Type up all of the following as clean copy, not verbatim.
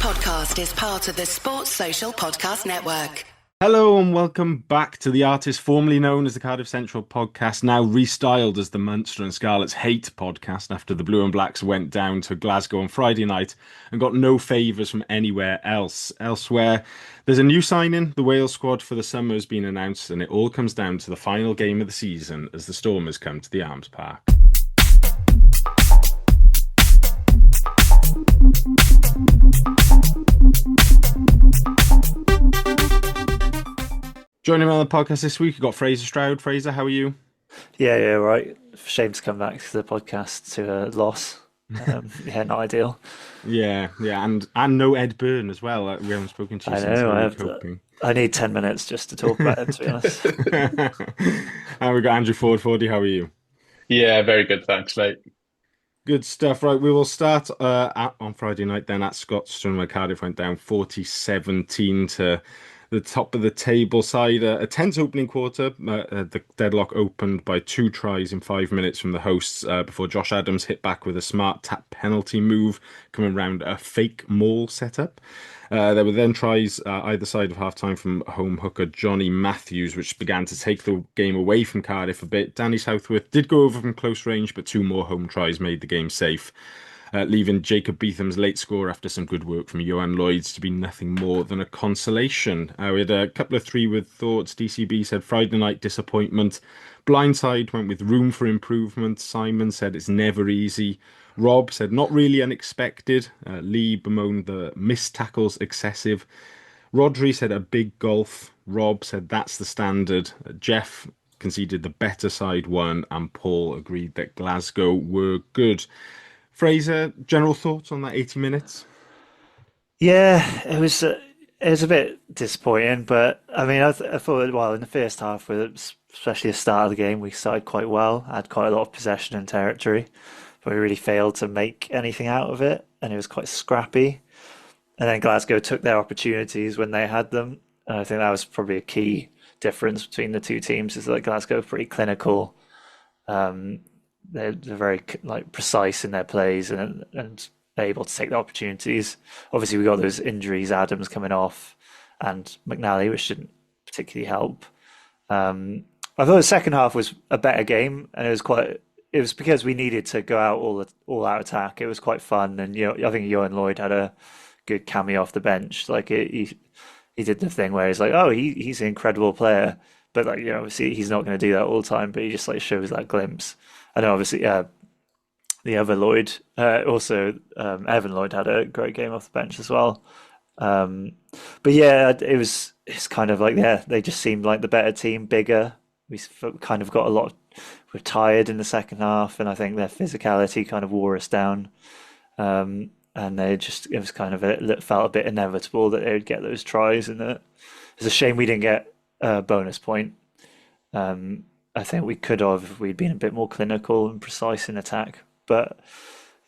podcast is part of the Sports Social Podcast Network. Hello and welcome back to the artist formerly known as the Cardiff Central podcast, now restyled as the Munster and Scarlet's Hate podcast after the Blue and Blacks went down to Glasgow on Friday night and got no favours from anywhere else. Elsewhere, there's a new signing. The Wales squad for the summer has been announced, and it all comes down to the final game of the season as the Stormers come to the Arms Park. Joining me on the podcast this week, we've got Frazier Stroud. Fraser, how are you? Yeah, right. Shame to come back to the podcast to a loss. Not ideal. Yeah, and no Ed Byrne as well. We haven't spoken to you I since know. I need 10 minutes just to talk about him, to be honest. And we've got Andrew Ford. How are you? Yeah, very good, thanks, mate. Good stuff. Right, we will start on Friday night then at Scotstoun, where Cardiff went down 40-17 to the top of the table side. A tense opening quarter. The deadlock opened by 2 tries in 5 minutes from the hosts before Josh Adams hit back with a smart tap penalty move coming round a fake maul setup. There were then tries either side of half-time from home hooker Johnny Matthews, which began to take the game away from Cardiff a bit. Danny Southworth did go over from close range, but 2 more home tries made the game safe, leaving Jacob Beetham's late score after some good work from Johan Lloyds to be nothing more than a consolation. We had a couple of 3 with thoughts. DCB said Friday night disappointment. Blindside went with room for improvement. Simon said it's never easy. Rob said not really unexpected. Lee bemoaned the missed tackles excessive. Rodri said a big golf. Rob said that's the standard. Jeff conceded the better side won, and Paul agreed that Glasgow were good. Fraser, general thoughts on that 80 minutes? Yeah, it was a bit disappointing, but I mean, I thought, well, in the first half, especially the start of the game, we started quite well, had quite a lot of possession and territory, but we really failed to make anything out of it, and it was quite scrappy. And then Glasgow took their opportunities when they had them, and I think that was probably a key difference between the two teams, is that Glasgow are pretty clinical. They're very precise in their plays and able to take the opportunities. Obviously, we got those injuries, Adams coming off and McNally, which didn't particularly help. I thought the second half was a better game, and it was because we needed to go out all out attack. It was quite fun, and I think Johan Lloyd had a good cameo off the bench. He did the thing where he's like, oh, he's an incredible player, but obviously he's not going to do that all the time. But he just shows that glimpse. I know, obviously, the other Lloyd, also Evan Lloyd had a great game off the bench as well. But yeah, it's kind of they just seemed like the better team, bigger. We kind of got we're tired in the second half, and I think their physicality kind of wore us down. And it was kind of it felt a bit inevitable that they would get those tries, and it's a shame we didn't get a bonus point. I think we could have if we'd been a bit more clinical and precise in attack. But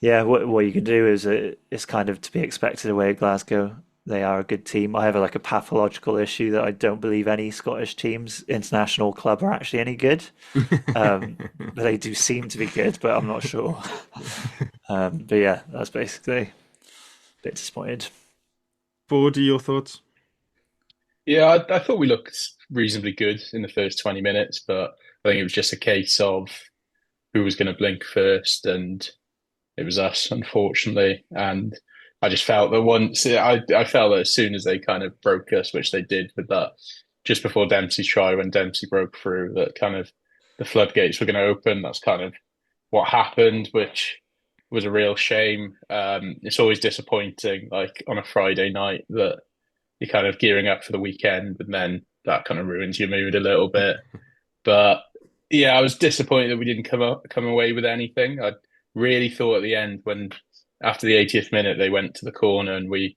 yeah, what you can do is it's kind of to be expected away at Glasgow. They are a good team. I have a pathological issue that I don't believe any Scottish teams, international club, are actually any good. But they do seem to be good, but I'm not sure. But yeah, that's basically a bit disappointed. Ford, your thoughts? Yeah, I thought we looked reasonably good in the first 20 minutes, but I think it was just a case of who was going to blink first, and it was us, unfortunately. And I just felt that I felt that as soon as they kind of broke us, which they did with that, just before Dempsey's try, when Dempsey broke through, that kind of the floodgates were going to open. That's kind of what happened, which was a real shame. It's always disappointing, on a Friday night, that you're kind of gearing up for the weekend, and then that kind of ruins your mood a little bit. But yeah, I was disappointed that we didn't come away with anything. I really thought at the end, when after the 80th minute they went to the corner and we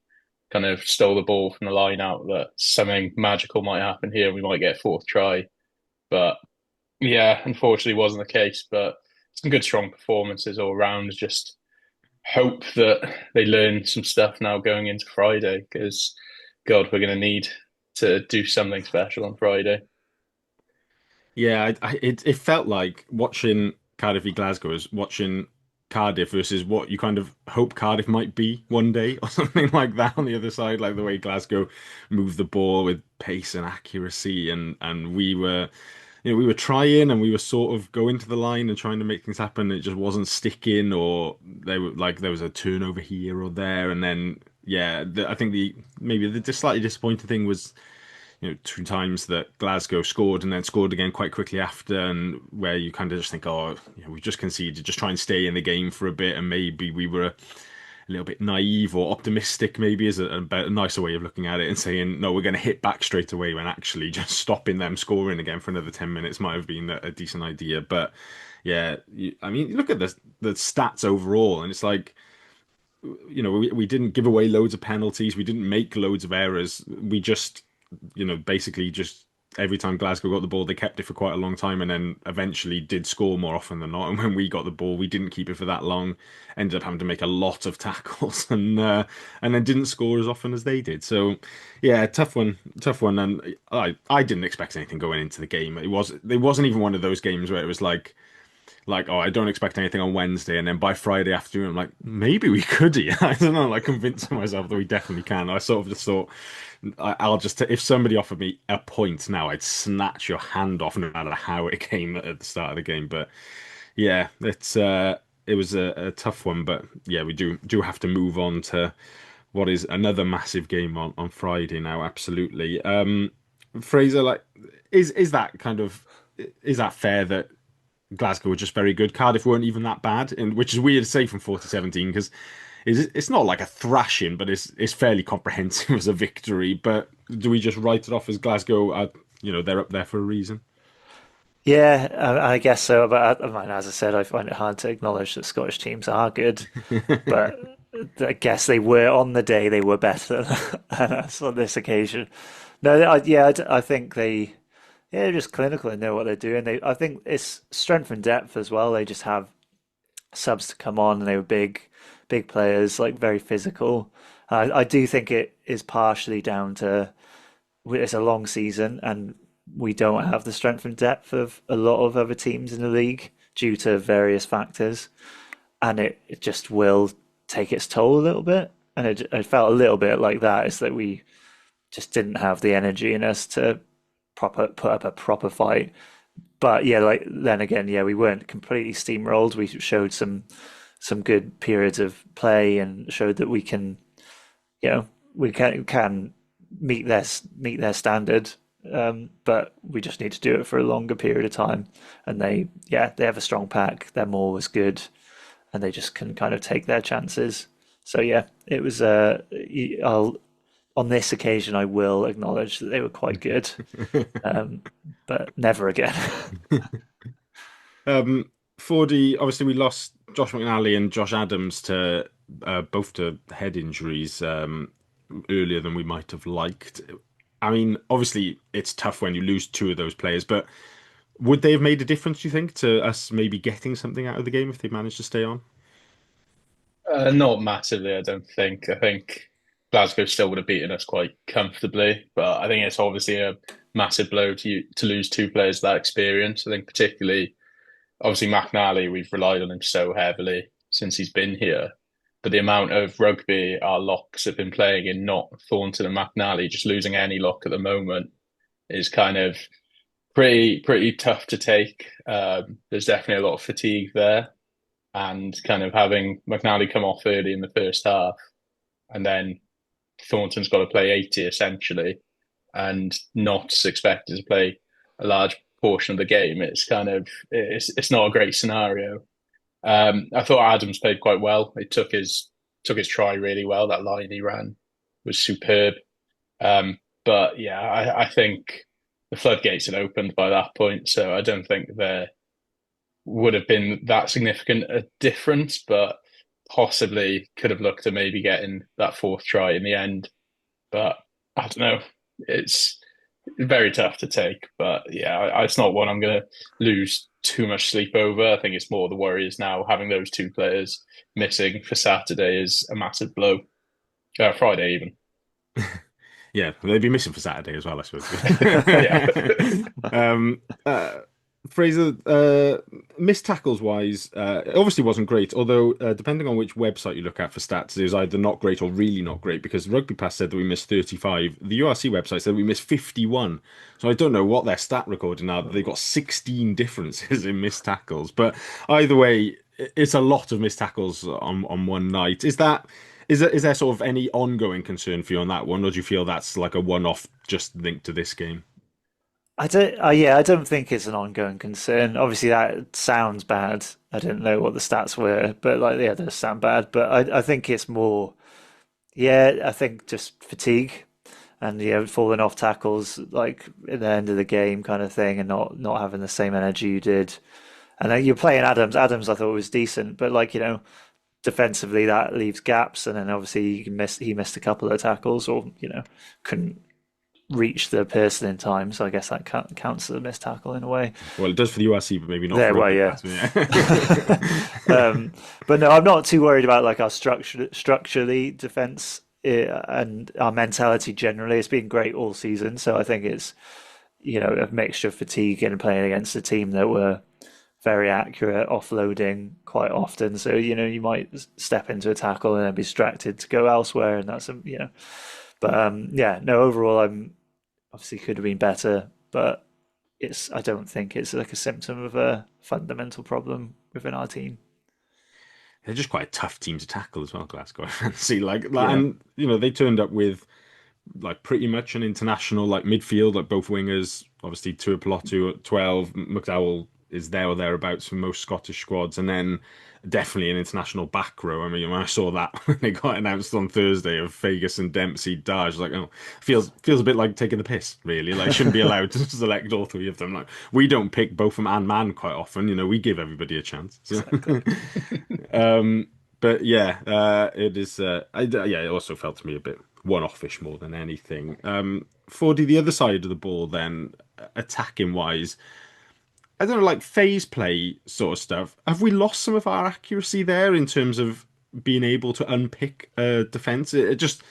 kind of stole the ball from the line out, that something magical might happen here. We might get a 4th try. But yeah, unfortunately wasn't the case. But some good, strong performances all around. Just hope that they learn some stuff now going into Friday, because God, we're going to need to do something special on Friday. Yeah, it felt like watching Cardiff v Glasgow as watching Cardiff versus what you kind of hope Cardiff might be one day or something like that on the other side, like the way Glasgow moved the ball with pace and accuracy, and we were, we were trying and we were sort of going to the line and trying to make things happen. It just wasn't sticking, or they were like there was a turnover here or there, and then yeah, I think maybe the slightly disappointing thing was, two times that Glasgow scored and then scored again quite quickly after, and where you kind of just think, oh, we just conceded, just try and stay in the game for a bit, and maybe we were a little bit naive or optimistic, maybe is a nicer way of looking at it, and saying, no, we're going to hit back straight away, when actually just stopping them scoring again for another 10 minutes might have been a decent idea. But yeah, I mean, look at the stats overall, and it's like, we didn't give away loads of penalties, we didn't make loads of errors, we just basically just every time Glasgow got the ball, they kept it for quite a long time, and then eventually did score more often than not. And when we got the ball, we didn't keep it for that long, ended up having to make a lot of tackles, and then didn't score as often as they did. So, yeah, tough one, tough one. And I didn't expect anything going into the game. It wasn't even one of those games where it was like, oh, I don't expect anything on Wednesday, and then by Friday afternoon, I'm like, maybe we could. Yeah, I don't know, like convincing myself that we definitely can. I sort of just thought, I'll just if somebody offered me a point now, I'd snatch your hand off, no matter how it came at the start of the game. But yeah, it was a tough one. But yeah, we do have to move on to what is another massive game on Friday now. Absolutely. Fraser, like, is that kind of is that fair that Glasgow were just very good? Cardiff weren't even that bad, and which is weird to say from 4017, because it's not like a thrashing, but it's fairly comprehensive as a victory. But do we just write it off as Glasgow? They're up there for a reason. Yeah, I guess so. But I mean, as I said, I find it hard to acknowledge that Scottish teams are good. But I guess they were on the day they were better than us on this occasion. No, I think they're just clinical and know what they're doing. I think it's strength and depth as well. They just have subs to come on, and they were big players, like very physical. I do think it is partially down to it's a long season, and we don't have the strength and depth of a lot of other teams in the league due to various factors, and it just will take its toll a little bit. And it felt a little bit like that, is that we just didn't have the energy in us to put up a proper fight. But yeah, like then again, yeah, we weren't completely steamrolled. We showed some good periods of play and showed that we can, we can meet their standard. But we just need to do it for a longer period of time. And they have a strong pack. Their maul was good, and they just can kind of take their chances. So yeah, it was. On this occasion, I will acknowledge that they were quite good, but never again. Fordy, obviously we lost Josh McNally and Josh Adams to both to head injuries earlier than we might have liked. I mean, obviously it's tough when you lose two of those players, but would they have made a difference, do you think, to us maybe getting something out of the game if they managed to stay on? Not massively, I don't think. I think Glasgow still would have beaten us quite comfortably, but I think it's obviously a massive blow to lose two players of that experience. I think particularly, obviously McNally, we've relied on him so heavily since he's been here, but the amount of rugby our locks have been playing in, not Thornton and McNally, just losing any lock at the moment, is kind of pretty tough to take. There's definitely a lot of fatigue there, and kind of having McNally come off early in the first half, and then Thornton's got to play 80 essentially, and not expected to play a large portion of the game. It's not a great scenario. I thought Adams played quite well. He took his try really well. That line he ran was superb. But yeah, I think the floodgates had opened by that point, so I don't think there would have been that significant a difference, but possibly could have looked at maybe getting that fourth try in the end. But I don't know. It's very tough to take. But yeah, it's not one I'm going to lose too much sleep over. I think it's more the worry is now having those two players missing for Saturday is a massive blow. Friday even. Yeah, they'd be missing for Saturday as well, I suppose. Yeah. um, Fraser, missed tackles wise, it obviously wasn't great. Although, depending on which website you look at for stats, it was either not great or really not great. Because Rugby Pass said that we missed 35. The URC website said we missed 51. So I don't know what their stat recording are. They've got 16 differences in missed tackles. But either way, it's a lot of missed tackles on one night. Is there sort of any ongoing concern for you on that one, or do you feel that's like a one-off just linked to this game? I don't. Yeah, I don't think it's an ongoing concern. Obviously, that sounds bad. I didn't know what the stats were, but like, yeah, those sound bad. But I think it's more. Yeah, I think just fatigue and falling off tackles like at the end of the game kind of thing, and not having the same energy you did. And then you're playing Adams. Adams, I thought was decent, but like defensively that leaves gaps, and then obviously he missed a couple of tackles, or couldn't reach the person in time. So I guess that counts as a missed tackle in a way. Well, it does for the URC, but maybe not for There, well, Rugby yeah. Pass. Yeah. But no, I'm not too worried about like our structurally defense and our mentality generally. It's been great all season, so I think it's a mixture of fatigue and playing against a team that were very accurate offloading quite often. So you might step into a tackle and then be distracted to go elsewhere, and that's. But yeah, no. Overall, I'm obviously could have been better, but I don't think it's like a symptom of a fundamental problem within our team. They're just quite a tough team to tackle as well, Glasgow. See, Yeah. and they turned up with like pretty much an international like midfield, like both wingers. Obviously, Tuipulotu at 12, McDowell is there or thereabouts for most Scottish squads, and then definitely an international back row. I mean, when I saw that when it got announced on Thursday of Ferguson, Dempsey, Darge, I was like, oh, feels a bit like taking the piss, really. Like, shouldn't be allowed to select all three of them. Like, we don't pick both them and man quite often. We give everybody a chance. So. Exactly. But yeah, it is. Yeah, it also felt to me a bit one-offish more than anything. For the other side of the ball, then attacking wise, I don't know, like phase play sort of stuff. Have we lost some of our accuracy there in terms of being able to unpick defense? It just,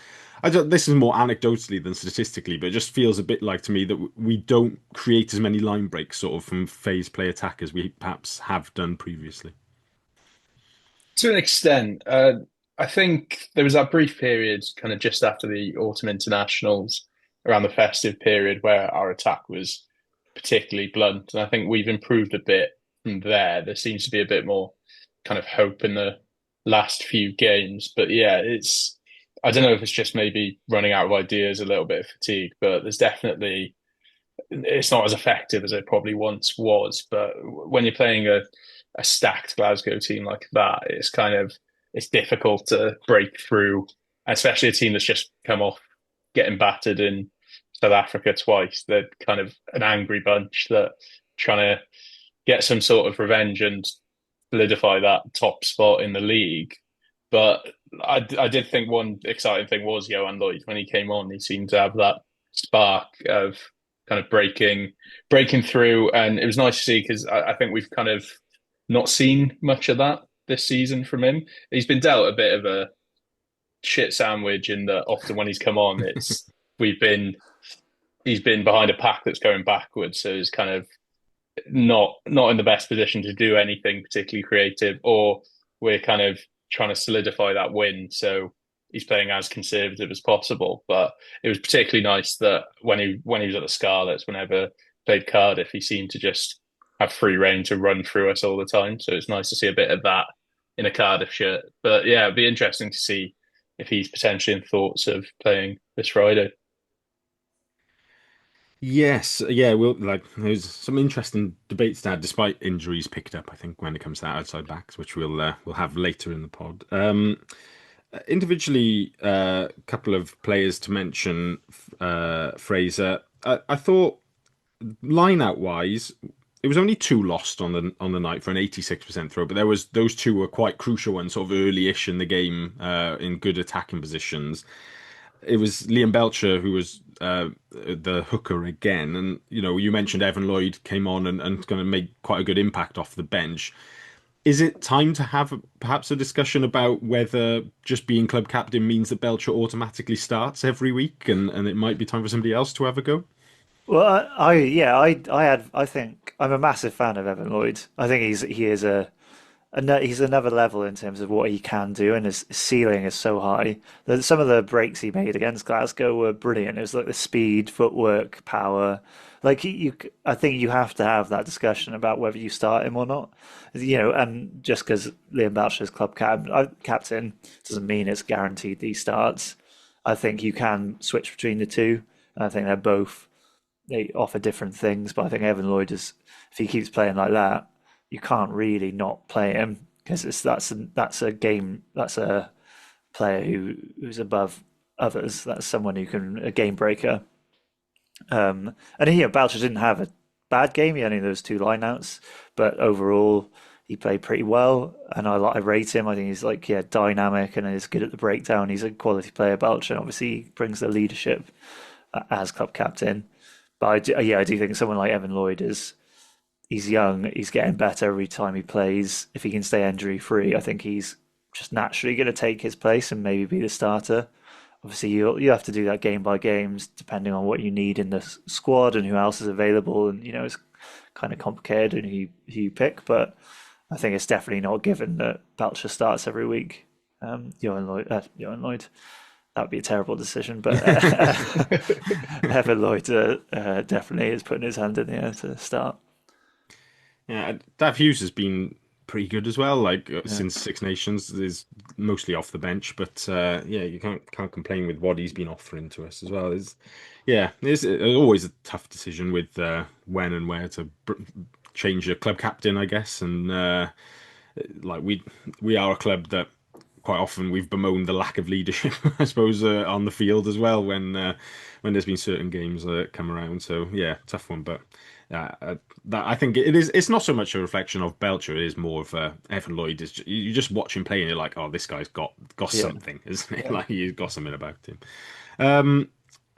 I don't. This is more anecdotally than statistically, but it just feels a bit like to me that we don't create as many line breaks sort of from phase play attack as we perhaps have done previously. To an extent, I think there was that brief period kind of just after the autumn internationals around the festive period where our attack was particularly blunt. And I think we've improved a bit from there. There seems to be a bit more kind of hope in the last few games. But yeah, I don't know if it's just maybe running out of ideas, a little bit of fatigue, but there's definitely, it's not as effective as it probably once was. But when you're playing a stacked Glasgow team like that, it's difficult to break through, especially a team that's just come off getting battered in South Africa twice. They're kind of an angry bunch that trying to get some sort of revenge and solidify that top spot in the league. But I did think one exciting thing was Johan Lloyd when he came on. He seemed to have that spark of kind of breaking through, and it was nice to see because I think we've kind of not seen much of that this season from him. He's been dealt a bit of a shit sandwich in that often when he's come on, we've been he's been behind a pack that's going backwards, so he's kind of not in the best position to do anything particularly creative, or we're kind of trying to solidify that win. So he's playing as conservative as possible. But it was particularly nice that when he was at the Scarlets, whenever played Cardiff, he seemed to just have free reign to run through us all the time. So it's nice to see a bit of that in a Cardiff shirt. But yeah, it'd be interesting to see if he's potentially in thoughts of playing this Friday. Yes, yeah, there's some interesting debates to have, despite injuries picked up. I think when it comes to outside backs, which we'll have later in the pod. Individually, a couple of players to mention. Fraser, I thought line out wise, it was only two lost on the night for an 86% throw, but those two were quite crucial ones, sort of early-ish in the game, in good attacking positions. It was Liam Belcher who was the hooker again, and you mentioned Evan Lloyd came on and going to make quite a good impact off the bench. Is it time to have perhaps a discussion about whether just being club captain means that Belcher automatically starts every week, and it might be time for somebody else to have a go? Well, I think I'm a massive fan of Evan Lloyd. I think he is he's another level in terms of what he can do, and his ceiling is so high that some of the breaks he made against Glasgow were brilliant. It was like the speed, footwork, power. Like I think you have to have that discussion about whether you start him or not. And just because Liam Belcher's captain doesn't mean it's guaranteed that he starts. I think you can switch between the two. I think they offer different things, but I think Evan Lloyd is, if he keeps playing like that, you can't really not play him because that's a game, that's a player who's above others. That's someone who can, a game breaker. And Boucher didn't have a bad game. He only those two lineouts, but overall he played pretty well, and I rate him. I think he's like dynamic and he's good at the breakdown. He's a quality player, Boucher, and obviously he brings the leadership as club captain. But I do think someone like Evan Lloyd he's young, he's getting better every time he plays. If he can stay injury free, I think he's just naturally going to take his place and maybe be the starter. Obviously, you have to do that game by games, depending on what you need in the squad and who else is available, and it's kind of complicated and who you pick. But I think it's definitely not given that Belcher starts every week. Johan Lloyd, that would be a terrible decision, but Evan Lloyd definitely is putting his hand in the air to start. Yeah, Dav Hughes has been pretty good as well. Like Yeah. since Six Nations, is mostly off the bench, but yeah, you can't complain with what he's been offering to us as well. It's always a tough decision with when and where to change your club captain, I guess. And like we are a club that quite often we've bemoaned the lack of leadership, I suppose, on the field as well when there's been certain games that come around. So yeah, tough one, but. That I think it is. It's not so much a reflection of Belcher. It is more of Evan Lloyd. You just watch him play and you're like, oh, this guy's got Yeah. something, isn't it? Yeah. Like he's got something about him. Um,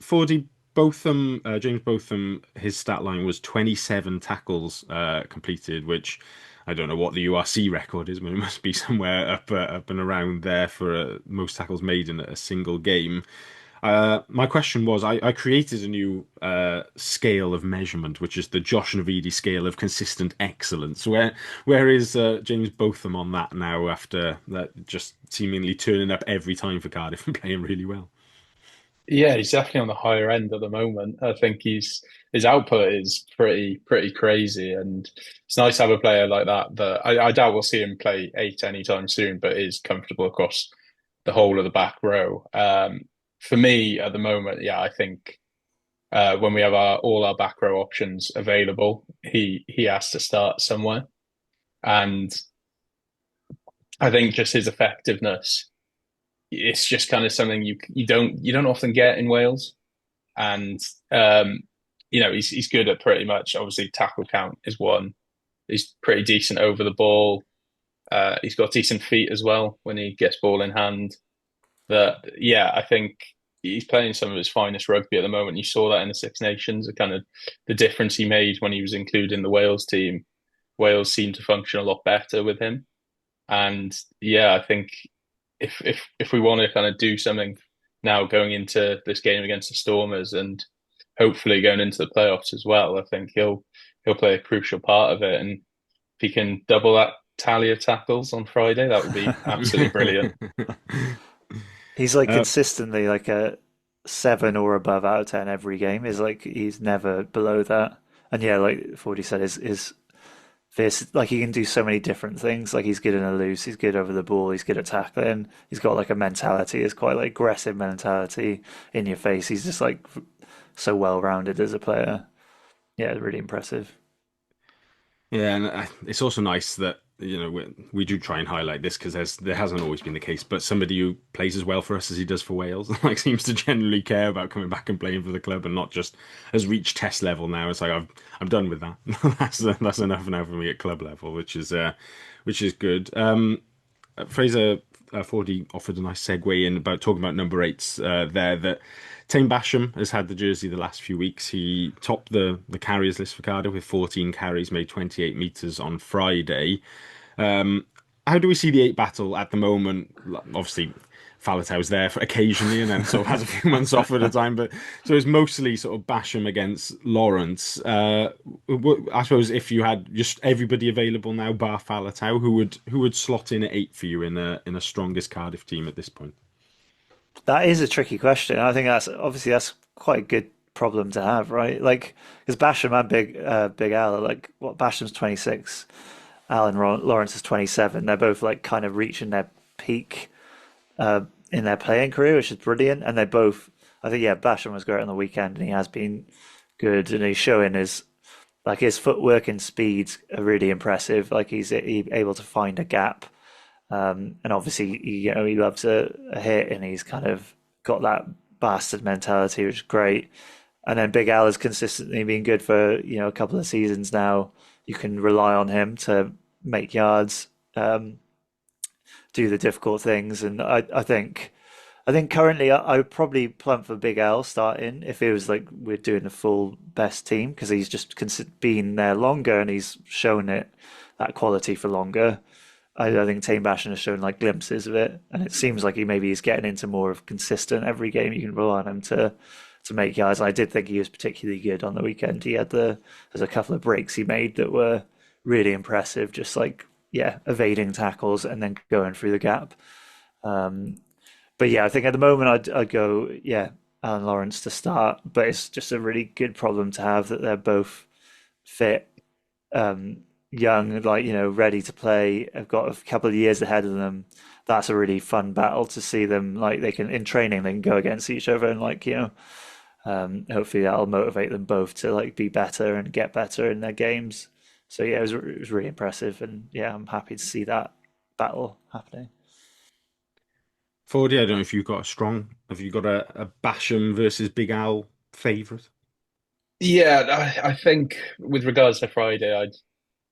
Fordy Botham, James Botham, his stat line was 27 tackles completed, which I don't know what the URC record is, but it must be somewhere up and around there for most tackles made in a single game. My question was, I created a new scale of measurement, which is the Josh Navidi scale of consistent excellence. Where is James Botham on that now after that just seemingly turning up every time for Cardiff and playing really well? Yeah, he's definitely on the higher end at the moment. I think his output is pretty crazy, and it's nice to have a player like that. That I doubt we'll see him play eight anytime soon, but is comfortable across the whole of the back row. For me at the moment, yeah, I think when we have all our back row options available, he has to start somewhere, and I think just his effectiveness, it's just kind of something you don't often get in Wales. And um, he's good at pretty much. Obviously, tackle count is one. He's pretty decent over the ball. He's got decent feet as well when he gets ball in hand. That yeah, I think he's playing some of his finest rugby at the moment. You saw that in the Six Nations, the kind of the difference he made when he was included in the Wales team. Wales seemed to function a lot better with him. And yeah, I think if we want to kind of do something now going into this game against the Stormers and hopefully going into the playoffs as well, I think he'll play a crucial part of it. And if he can double that tally of tackles on Friday, that would be absolutely brilliant. He's like Uh, consistently like a 7 or above out of 10 every game. Is like he's never below that. And yeah, like Fordy said, is this like he can do so many different things. Like he's good in a loose, he's good over the ball, he's good at tackling. He's got like a mentality, it's quite like aggressive mentality in your face. He's just like so well rounded as a player. Yeah, really impressive. Yeah, and it's also nice that we do try and highlight this because there hasn't always been the case, but somebody who plays as well for us as he does for Wales, like seems to genuinely care about coming back and playing for the club and not just has reached test level now. It's like I'm done with that. That's enough now for me at club level, which is good. Fraser 40 offered a nice segue in about talking about number eights there that Tame Basham has had the jersey the last few weeks. He topped the carriers list for Cardiff with 14 carries, made 28 metres on Friday. How do we see the eight battle at the moment? Obviously, Faletau's there for occasionally, and then sort of has a few months off at a time. But so it's mostly sort of Basham against Lawrence. I suppose if you had just everybody available now, bar Faletau, who would slot in at eight for you in a strongest Cardiff team at this point? That is a tricky question. I think that's quite a good problem to have, right? Like, because Basham and Big Al are like, what, Basham's 26, Alan Lawrence is 27. They're both like kind of reaching their peak in their playing career, which is brilliant. And they both, I think, yeah, Basham was great on the weekend, and he has been good, and he's showing his footwork and speeds are really impressive. Like he's able to find a gap, and obviously he loves a hit, and he's kind of got that bastard mentality, which is great. And then Big Al has consistently been good for a couple of seasons now. You can rely on him to make yards, do the difficult things, and I think currently I would probably plump for Big Al starting if it was like we're doing the full best team, because he's just been there longer and he's shown that quality for longer. I think Tame Bashan has shown like glimpses of it, and it seems like he maybe is getting into more of consistent every game. You can rely on him to make yards. I did think he was particularly good on the weekend. There's a couple of breaks he made that were really impressive, just like evading tackles and then going through the gap. But yeah, I think at the moment I'd go Alan Lawrence to start, but it's just a really good problem to have that they're both fit, young, like ready to play. Have got a couple of years ahead of them. That's a really fun battle to see them, like they can in training they can go against each other, and hopefully that'll motivate them both to like be better and get better in their games. So yeah, it was really impressive, and yeah, I'm happy to see that battle happening. Fordy, I don't know if you've got have you got a Basham versus Big Al favourite? Yeah, I think with regards to Friday, I'd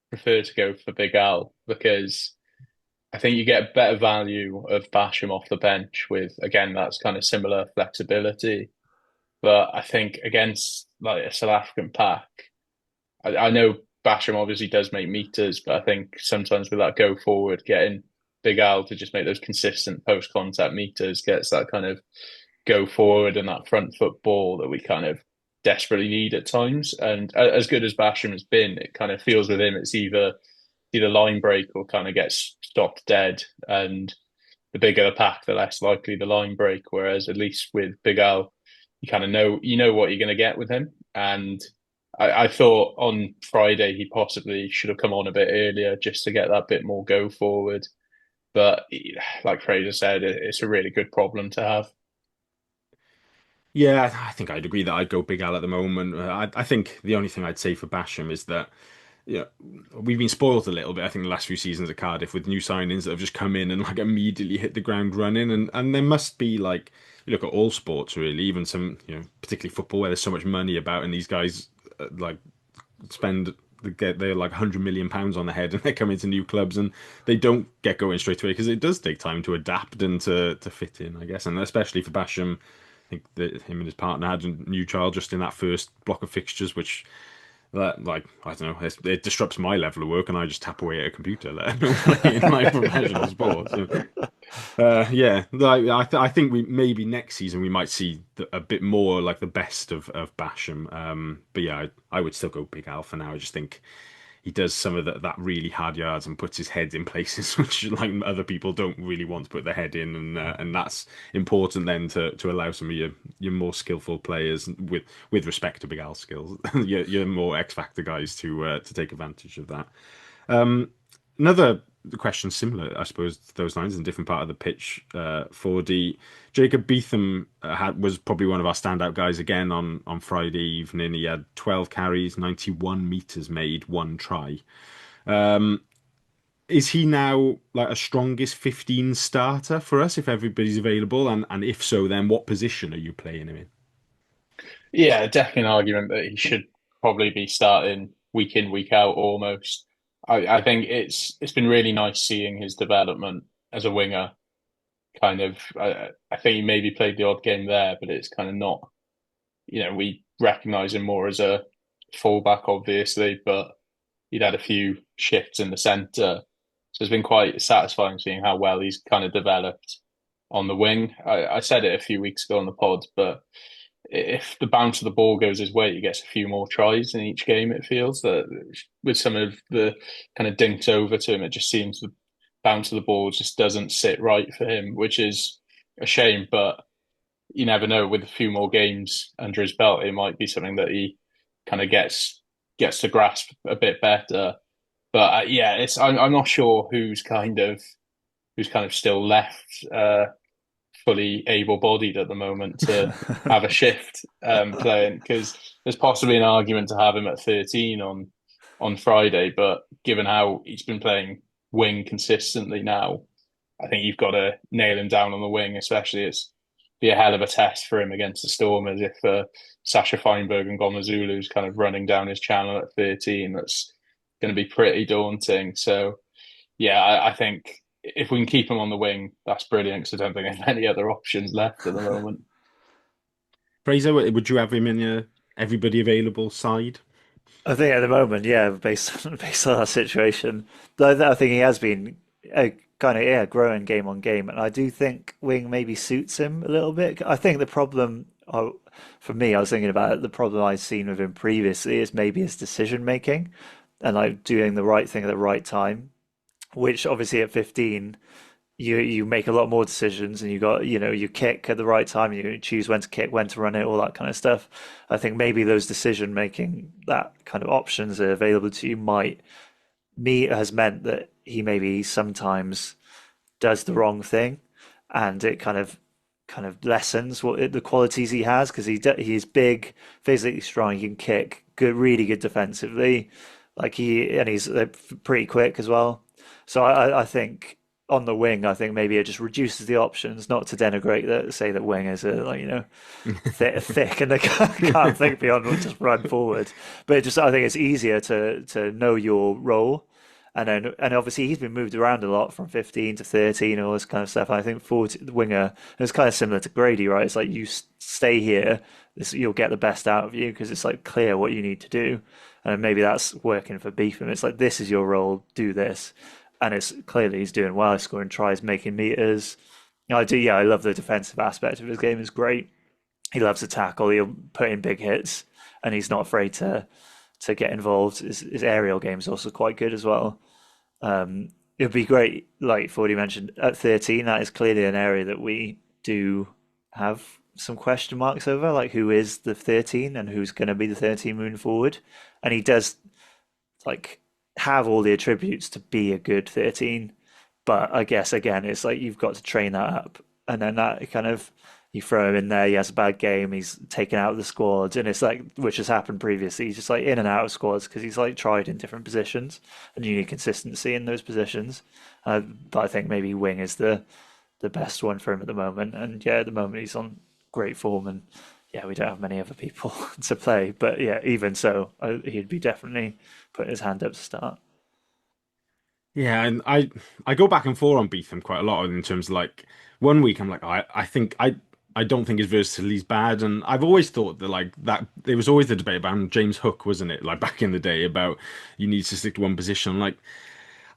prefer to go for Big Al because I think you get better value of Basham off the bench with, again, that's kind of similar flexibility. But I think against like a South African pack, I know Basham obviously does make meters, but I think sometimes with that go forward, getting Big Al to just make those consistent post contact meters gets that kind of go forward and that front foot ball that we kind of desperately need at times. And as good as Basham has been, it kind of feels with him it's either line break or kind of gets stopped dead. And the bigger the pack, the less likely the line break. Whereas at least with Big Al, you kind of know what you're going to get with him. And I thought on Friday he possibly should have come on a bit earlier just to get that bit more go forward. But like Fraser said, it's a really good problem to have. Yeah, I think I'd agree that I'd go Big Al at the moment. I think the only thing I'd say for Basham is that we've been spoiled a little bit. I think the last few seasons at Cardiff with new signings that have just come in and like immediately hit the ground running, and there must be like you look at all sports really, even some particularly football where there's so much money about, and these guys like spend they're like £100 million on the head, and they come into new clubs and they don't get going straight away because it does take time to adapt and to fit in, I guess, and especially for Basham. I think that him and his partner had a new child just in that first block of fixtures, which that like I don't know, it disrupts my level of work, and I just tap away at a computer, let alone play in like professional sport. So, yeah, like I think we maybe next season we might see a bit more like the best of Basham. But yeah, I would still go Big Al for now. I just think he does some of that really hard yards and puts his head in places which like other people don't really want to put their head in, and that's important then to allow some of your more skillful players with respect to Big Al's skills, your more X Factor guys to take advantage of that. Another question similar, I suppose, to those lines in a different part of the pitch for the Jacob Beetham was probably one of our standout guys again on Friday evening. He had 12 carries, 91 meters made, one try. Is he now like a strongest 15 starter for us if everybody's available? And if so, then what position are you playing him in? Yeah, definitely an argument that he should probably be starting week in, week out almost. I think it's been really nice seeing his development as a winger. Kind of, I think he maybe played the odd game there, but it's kind of not. We recognise him more as a fullback, obviously, but he'd had a few shifts in the centre, so it's been quite satisfying seeing how well he's kind of developed on the wing. I said it a few weeks ago on the pod, but if the bounce of the ball goes his way, he gets a few more tries in each game. It feels that with some of the kind of dinks over to him, it just seems the bounce of the ball just doesn't sit right for him, which is a shame. But you never know. With a few more games under his belt, it might be something that he kind of gets to grasp a bit better. But yeah, it's I'm not sure who's kind of still left fully able-bodied at the moment to have a shift playing, because there's possibly an argument to have him at 13 on Friday, but given how he's been playing wing consistently now, I think you've got to nail him down on the wing, especially it's be a hell of a test for him against the Stormers if Sasha Feinberg and Gomezulu's kind of running down his channel at 13. That's going to be pretty daunting. So yeah, I think if we can keep him on the wing, that's brilliant, because I don't think there's any other options left at the moment. Fraser, would you have him in your everybody available side? I think at the moment, yeah, based on our situation, though, I think he has been kind of growing game on game, and I do think wing maybe suits him a little bit. I think the problem, for me, I was thinking about it, the problem I've seen with him previously is maybe his decision making and like doing the right thing at the right time, which obviously at 15 you make a lot more decisions, and you got, you kick at the right time, you choose when to kick, when to run it, all that kind of stuff. I think maybe those decision making, that kind of options are available to you, might me has meant that he maybe sometimes does the wrong thing, and it kind of lessens the qualities he has, because he's big, physically strong, he can kick, good, really good defensively, like he's pretty quick as well. So I think on the wing, I think maybe it just reduces the options. Not to denigrate that, say that wingers are like, thick and they can't think beyond just run forward. But I think it's easier to know your role. And obviously he's been moved around a lot from 15 to 13, all this kind of stuff. And I think 40, the winger, it's kind of similar to Grady, right? It's like you stay here, you'll get the best out of you, because it's like clear what you need to do. And maybe that's working for Beetham. It's like, this is your role, do this. And it's clearly he's doing well, scoring tries, making meters. I love the defensive aspect of his game. Is great. He loves to tackle. He'll put in big hits, and he's not afraid to get involved. His aerial game is also quite good as well. It would be great, like Fordy mentioned, at 13. That is clearly an area that we do have some question marks over, like who is the 13 and who's going to be the 13 moving forward. And he does like have all the attributes to be a good 13, but I guess again it's like you've got to train that up, and then that kind of, you throw him in there, he has a bad game, he's taken out of the squads, and it's like, which has happened previously, he's just like in and out of squads because he's like tried in different positions, and you need consistency in those positions. But I think maybe wing is the best one for him at the moment, and yeah, at the moment he's on great form, and yeah, we don't have many other people to play, but yeah, even so, he'd be definitely putting his hand up to start. Yeah, and I go back and forth on Beetham quite a lot in terms of like one week I'm like, I think I don't think his versatility is bad, and I've always thought that like that there was always the debate about James Hook, wasn't it? Like back in the day about you need to stick to one position. Like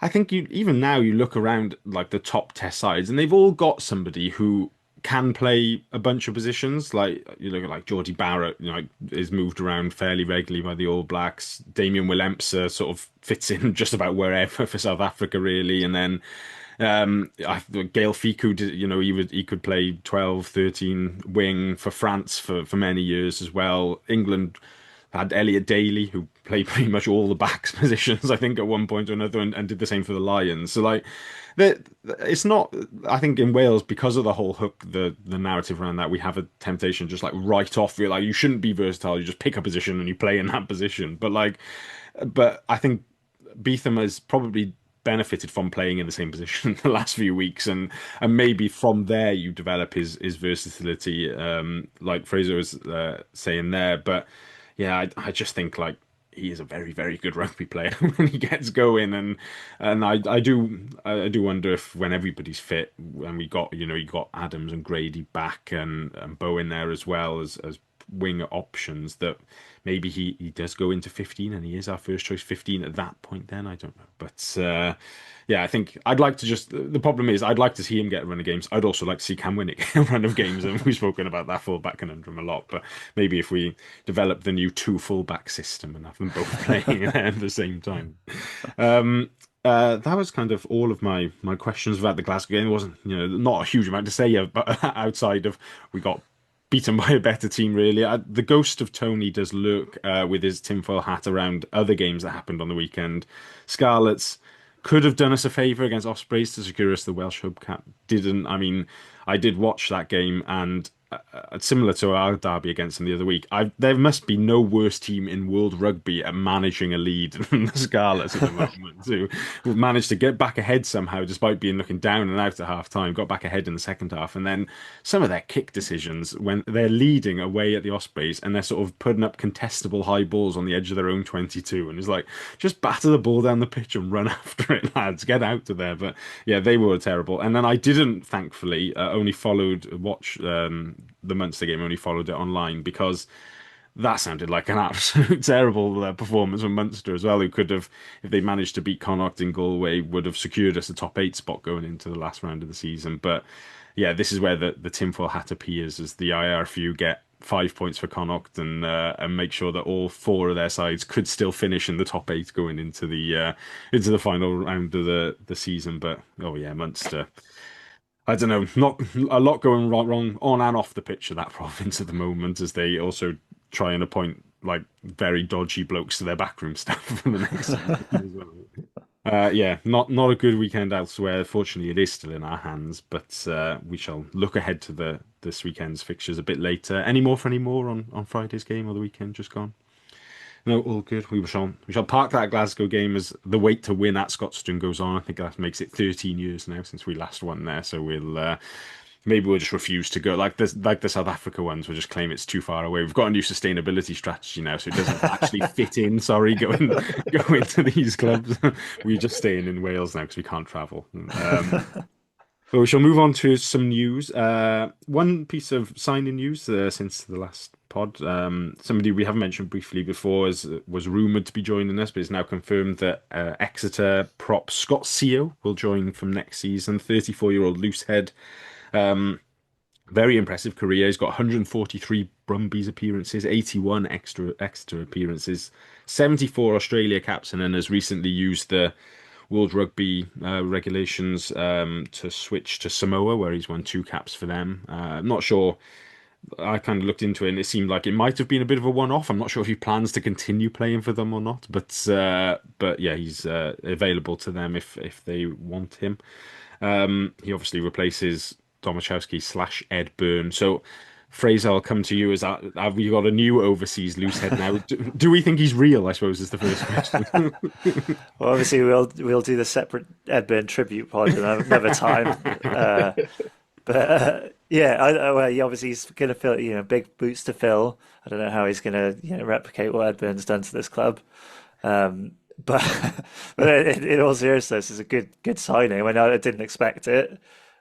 I think you even now you look around like the top test sides and they've all got somebody who can play a bunch of positions. Like you look at like Geordie Barrett, like is moved around fairly regularly by the All Blacks. Damien Willemse sort of fits in just about wherever for South Africa, really. And then Gael Ficou, he could play 12, 13 wing for France for many years as well. England had Elliot Daly, who played pretty much all the backs positions, I think, at one point or another, and did the same for the Lions. So, like, it's not. I think in Wales, because of the whole Hook, the narrative around that, we have a temptation just like right off. You're like, you shouldn't be versatile. You just pick a position and you play in that position. But I think Beetham has probably benefited from playing in the same position the last few weeks, and maybe from there you develop his versatility, like Fraser was saying there. But yeah, I just think like he is a very, very good rugby player when he gets going, and I do wonder if when everybody's fit, when we got you got Adams and Grady back and Bowen there as well as wing options that maybe he does go into 15 and he is our first choice 15 at that point. Then I don't know, but yeah, I think I'd like to just. The problem is I'd like to see him get a run of games. I'd also like to see Cam Winnick get a run of games, and we've spoken about that fullback conundrum a lot. But maybe if we develop the new two fullback system and have them both playing at the same time. That was kind of all of my questions about the Glasgow game. It wasn't, not a huge amount to say, but outside of we got beaten by a better team, really. The ghost of Tony does lurk with his tinfoil hat around other games that happened on the weekend. Scarlets could have done us a favour against Ospreys to secure us the Welsh hubcap. Didn't. I mean, I did watch that game, and similar to our derby against them the other week, there must be no worse team in world rugby at managing a lead than the Scarlets at the moment. Who managed to get back ahead somehow, despite being looking down and out at half time. Got back ahead in the second half, and then some of their kick decisions when they're leading away at the Ospreys and they're sort of putting up contestable high balls on the edge of their own 22, and it's like, just batter the ball down the pitch and run after it, lads. Get out to there. But yeah, they were terrible. And then I didn't, thankfully, watch the Munster game, only followed it online because that sounded like an absolute terrible performance from Munster as well, who could have, if they managed to beat Connacht in Galway, would have secured us a top 8 spot going into the last round of the season. But yeah, this is where the tinfoil hat appears, as the IRFU get 5 points for Connacht and make sure that all 4 of their sides could still finish in the top 8 going into the final round of the season. But oh yeah, Munster, I don't know, not a lot going wrong on and off the pitch of that province at the moment, as they also try and appoint like very dodgy blokes to their backroom staff for the next season as well. Yeah, not a good weekend elsewhere. Fortunately, it is still in our hands, but we shall look ahead to this weekend's fixtures a bit later. Any more on Friday's game or the weekend just gone? No, all good. We shall park that Glasgow game as the wait to win at Scotstoun goes on. I think that makes it 13 years now since we last won there. So maybe we'll just refuse to go like the South Africa ones. We'll just claim it's too far away. We've got a new sustainability strategy now, so it doesn't actually fit in. Sorry, go into these clubs. We're just staying in Wales now because we can't travel. But we shall move on to some news. One piece of signing news since the last pod. Somebody we haven't mentioned briefly before was rumoured to be joining us, but it's now confirmed that Exeter prop Scott Seo will join from next season. 34-year-old loosehead. Very impressive career. He's got 143 Brumbies appearances, 81 Exeter appearances, 74 Australia caps, and then has recently used the World Rugby regulations to switch to Samoa, where he's won 2 caps for them. I'm not sure. I kind of looked into it, and it seemed like it might have been a bit of a one-off. I'm not sure if he plans to continue playing for them or not, but yeah, he's available to them if they want him. He obviously replaces Domachowski / Ed Byrne. So, Fraser, I'll come to you. Have we got a new overseas loosehead now? Do we think he's real, I suppose, is the first question. Well, obviously, we'll do the separate Ed Byrne tribute pod another time. Yeah, obviously he's going to fill, big boots to fill. I don't know how he's going to, replicate what Ed Byrne's done to this club. But in all seriousness, it's a good signing. I mean, I didn't expect it,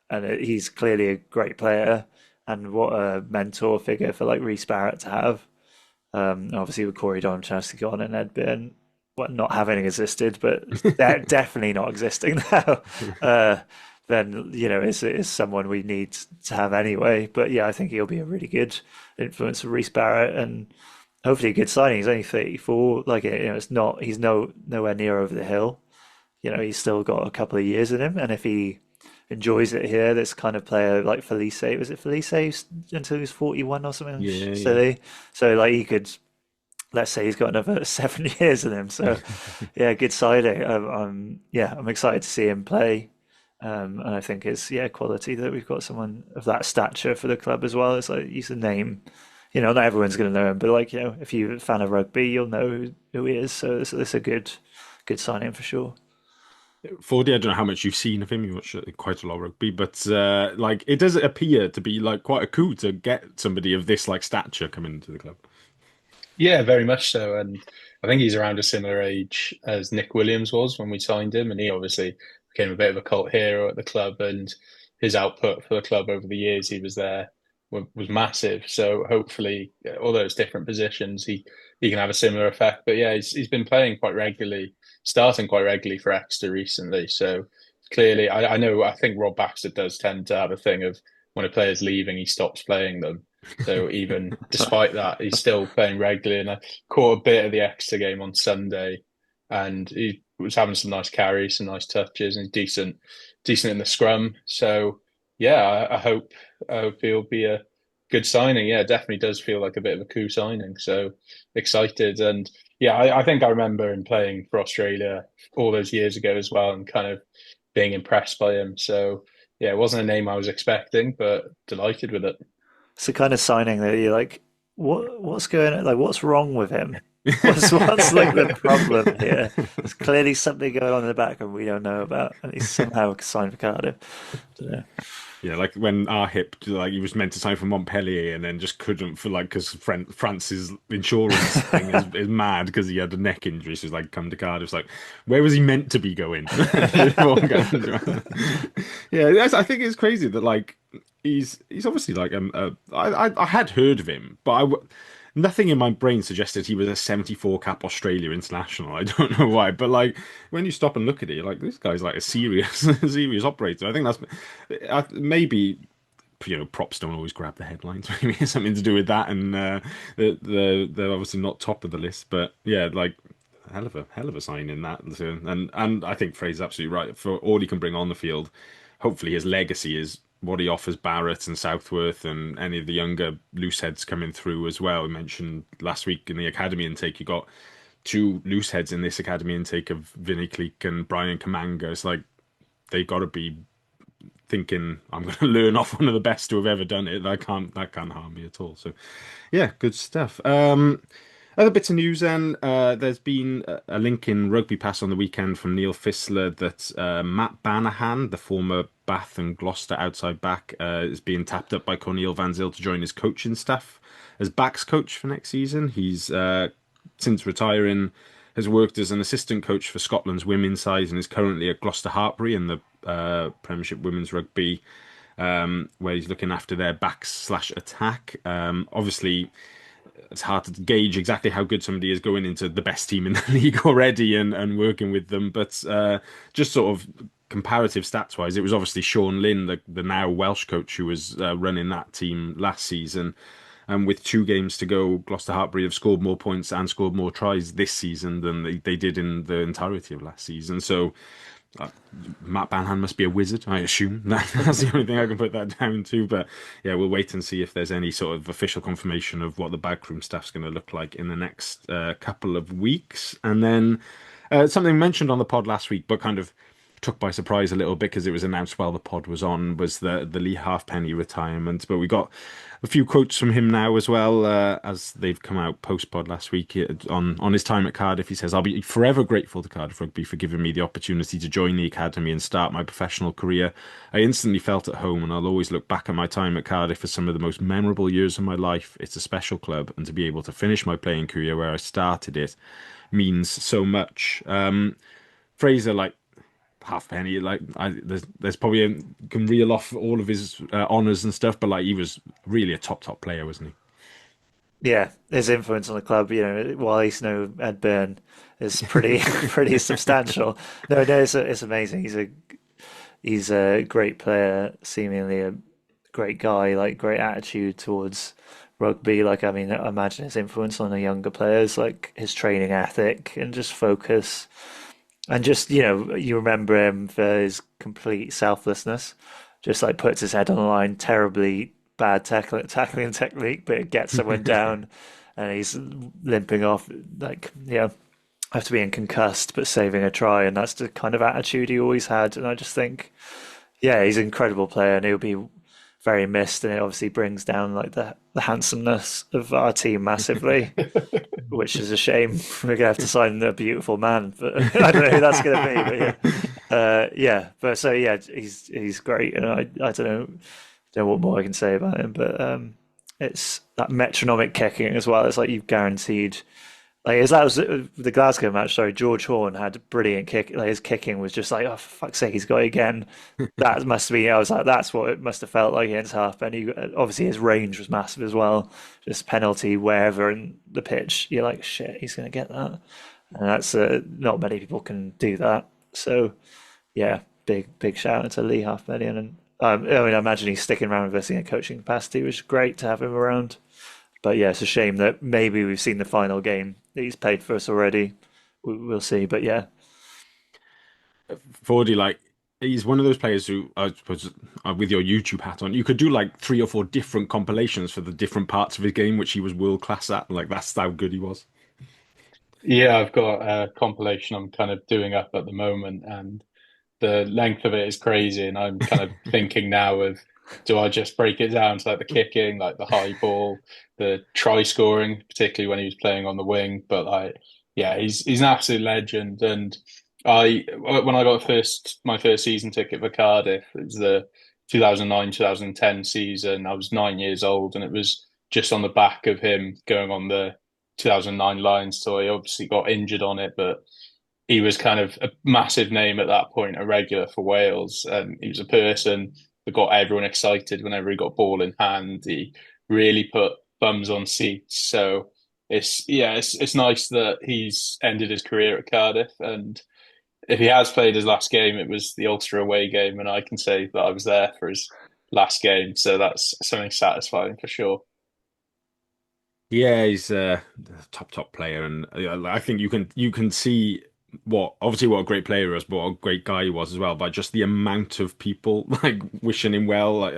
and he's clearly a great player, and what a mentor figure for like Rhys Barrett to have. Obviously with Corey Domchowski gone and Ed Byrne, not having existed, but they're definitely not existing now. Then is someone we need to have anyway. But yeah, I think he'll be a really good influence for Rhys Barrett, and hopefully a good signing. He's only 34. Like it's not. He's nowhere near over the hill. He's still got a couple of years in him, and if he enjoys it here, this kind of player like Felice, was it Felice until he was 41 or something? Yeah. So like he could. Let's say he's got another 7 years in him. So yeah, good signing. I'm excited to see him play. And I think it's quality that we've got someone of that stature for the club as well. It's like he's a name, not everyone's going to know him, but like if you're a fan of rugby, you'll know who he is. So it's a good signing for sure. Fordy, I don't know how much you've seen of him. You watch quite a lot of rugby, but like it does appear to be like quite a coup to get somebody of this like stature coming into the club. Yeah, very much so. And I think he's around a similar age as Nick Williams was when we signed him. And he obviously became a bit of a cult hero at the club, and his output for the club over the years he was there was massive. So hopefully, although it's different positions, he can have a similar effect. But yeah, he's been playing quite regularly, starting quite regularly for Exeter recently. So clearly, I think Rob Baxter does tend to have a thing of when a player's leaving, he stops playing them. So even despite that, he's still playing regularly. And I caught a bit of the Exeter game on Sunday, and he was having some nice carries, some nice touches, and decent in the scrum. So yeah, I hope he'll be a good signing. Yeah, it definitely does feel like a bit of a coup signing. So excited. And yeah, I think I remember him playing for Australia all those years ago as well and kind of being impressed by him. So yeah, it wasn't a name I was expecting, but delighted with it. It's the kind of signing that you're like, what's going on? Like, what's wrong with him? What's like the problem here? There's clearly something going on in the background we don't know about, and he's somehow signed for Cardiff. Yeah. Yeah, like when our hip, like he was meant to sign for Montpellier and then just couldn't for like because France's insurance thing is mad because he had a neck injury. So he's like, come to Cardiff. It's like, where was he meant to be going? Yeah, I think it's crazy that like he's obviously like I had heard of him, but nothing in my brain suggested he was a 74 cap Australia international. I don't know why, but like when you stop and look at it, you're like this guy's like a serious serious operator. I think that's maybe props don't always grab the headlines. Maybe it's something to do with that, and they're obviously not top of the list. But yeah, like hell of a sign in that. So, and I think Fraser's absolutely right for all he can bring on the field. Hopefully, his legacy is what he offers Barrett and Southworth and any of the younger loose heads coming through as well. We mentioned last week in the academy intake, you got two loose heads in this academy intake of Vinny Cleek and Brian Kamanga. It's like they got to be thinking, I'm going to learn off one of the best to have ever done it. That can't harm me at all. So, yeah, good stuff. Other bits of news then, there's been a link in Rugby Pass on the weekend from Neil Fissler that Matt Banahan, the former Bath and Gloucester outside back, is being tapped up by Cornel Van Zyl to join his coaching staff as backs coach for next season. He's since retiring has worked as an assistant coach for Scotland's women's side and is currently at Gloucester Hartpury in the Premiership Women's Rugby, where he's looking after their backs/attack. Obviously, it's hard to gauge exactly how good somebody is going into the best team in the league already and working with them, but just sort of comparative stats wise, it was obviously Sean Lynn, the now Welsh coach, who was running that team last season. And with 2 games to go, Gloucester Hartpury have scored more points and scored more tries this season than they did in the entirety of last season. So Matt Banhan must be a wizard, I assume. That's the only thing I can put that down to. But yeah, we'll wait and see if there's any sort of official confirmation of what the backroom staff's going to look like in the next couple of weeks. And then something mentioned on the pod last week, but kind of took by surprise a little bit because it was announced while the pod was on, was the Lee Halfpenny retirement. But we got a few quotes from him now as well, as they've come out post-pod last week on his time at Cardiff. He says, I'll be forever grateful to Cardiff Rugby for giving me the opportunity to join the academy and start my professional career. I instantly felt at home, and I'll always look back at my time at Cardiff as some of the most memorable years of my life. It's a special club, and to be able to finish my playing career where I started it means so much. Fraser, like, Halfpenny, like there's probably can reel off all of his honours and stuff, but like he was really a top player, wasn't he? Yeah, his influence on the club, while he's no Ed Byrne, is pretty pretty substantial. No, it's amazing. He's a great player, seemingly a great guy, like great attitude towards rugby. Like, I mean, I imagine his influence on the younger players, like his training ethic and just focus. And just, you remember him for his complete selflessness. Just like puts his head on the line, terribly bad tackling technique, but it gets someone down and he's limping off. Like, after being concussed, but saving a try. And that's the kind of attitude he always had. And I just think, yeah, he's an incredible player and he'll be very missed. And it obviously brings down like the handsomeness of our team massively. Which is a shame. We're gonna have to sign a beautiful man, but I don't know who that's gonna be. But yeah. But so yeah, he's great, and I don't know what more I can say about him. But it's that metronomic kicking as well. It's like you've guaranteed Like as that was the Glasgow match. Sorry, George Horn had a brilliant kick. Like his kicking was just like, oh, for fuck's sake, he's got it again. That must be. I was like, that's what it must have felt like against half. And he obviously his range was massive as well. Just penalty wherever in the pitch, you're like, shit, he's going to get that. And that's not many people can do that. So yeah, big shout out to Lee Halfpenny. And I mean, I imagine he's sticking around with us in a coaching capacity, which is great to have him around. But yeah, it's a shame that maybe we've seen the final game that he's played for us already. We'll see. But yeah, Fordy, like he's one of those players who I suppose with your YouTube hat on, you could do like 3 or 4 different compilations for the different parts of his game, which he was world class at. Like that's how good he was. Yeah, I've got a compilation I'm kind of doing up at the moment, and the length of it is crazy. And I'm kind of thinking now of, do I just break it down to like the kicking, like the high ball, the try scoring, particularly when he was playing on the wing. But like, yeah, he's an absolute legend. And when I got my first season ticket for Cardiff, it was the 2009-2010 season. I was 9 years old, and it was just on the back of him going on the 2009 Lions tour. He obviously got injured on it, but he was kind of a massive name at that point, a regular for Wales. And he was a person that got everyone excited whenever he got ball in hand. He really put bums on seats. So it's nice that he's ended his career at Cardiff. And if he has played his last game, it was the Ulster away game, and I can say that I was there for his last game. So that's something satisfying for sure. Yeah, he's a top player, and I think you can see what obviously what a great player he was, but what a great guy he was as well by just the amount of people like wishing him well.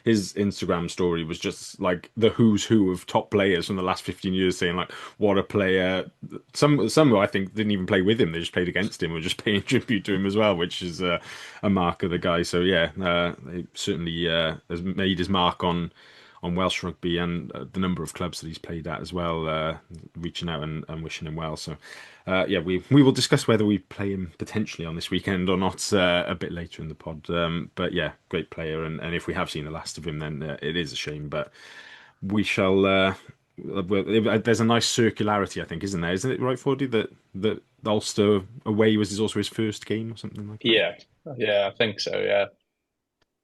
His Instagram story was just like the who's who of top players from the last 15 years, saying like what a player. Some who I think didn't even play with him; they just played against him, or just paying tribute to him as well, which is a mark of the guy. So yeah, he certainly has made his mark on Welsh rugby and the number of clubs that he's played at as well, reaching out and wishing him well. So, yeah, we will discuss whether we play him potentially on this weekend or not a bit later in the pod. But yeah, great player, and if we have seen the last of him, then it is a shame. But we shall. There's a nice circularity, I think, isn't there? Isn't it right, Fordy, that Ulster away was also his first game or something like that? Yeah, yeah, I think so. Yeah.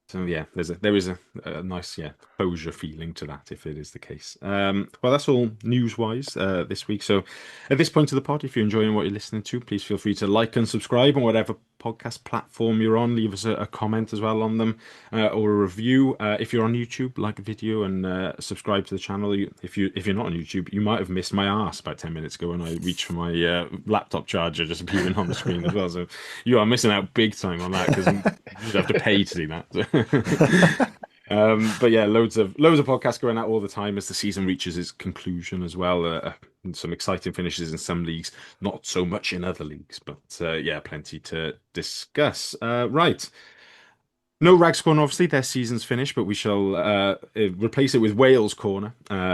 So yeah, there is a nice closure feeling to that if it is the case. Well, that's all news wise this week. So at this point of the pod, if you're enjoying what you're listening to, please feel free to like and subscribe on whatever podcast platform you're on. Leave us a comment as well on them or a review. If you're on YouTube, like a video and subscribe to the channel. If you're not on YouTube, you might have missed my arse about 10 minutes ago when I reached for my laptop charger just appearing on the screen as well. So you are missing out big time on that because you'd have to pay to see that. But yeah, loads of podcasts going out all the time as the season reaches its conclusion as well. Some exciting finishes in some leagues, not so much in other leagues, but yeah, plenty to discuss. Right. No Rags Corner, obviously, their season's finished, but we shall replace it with Wales Corner.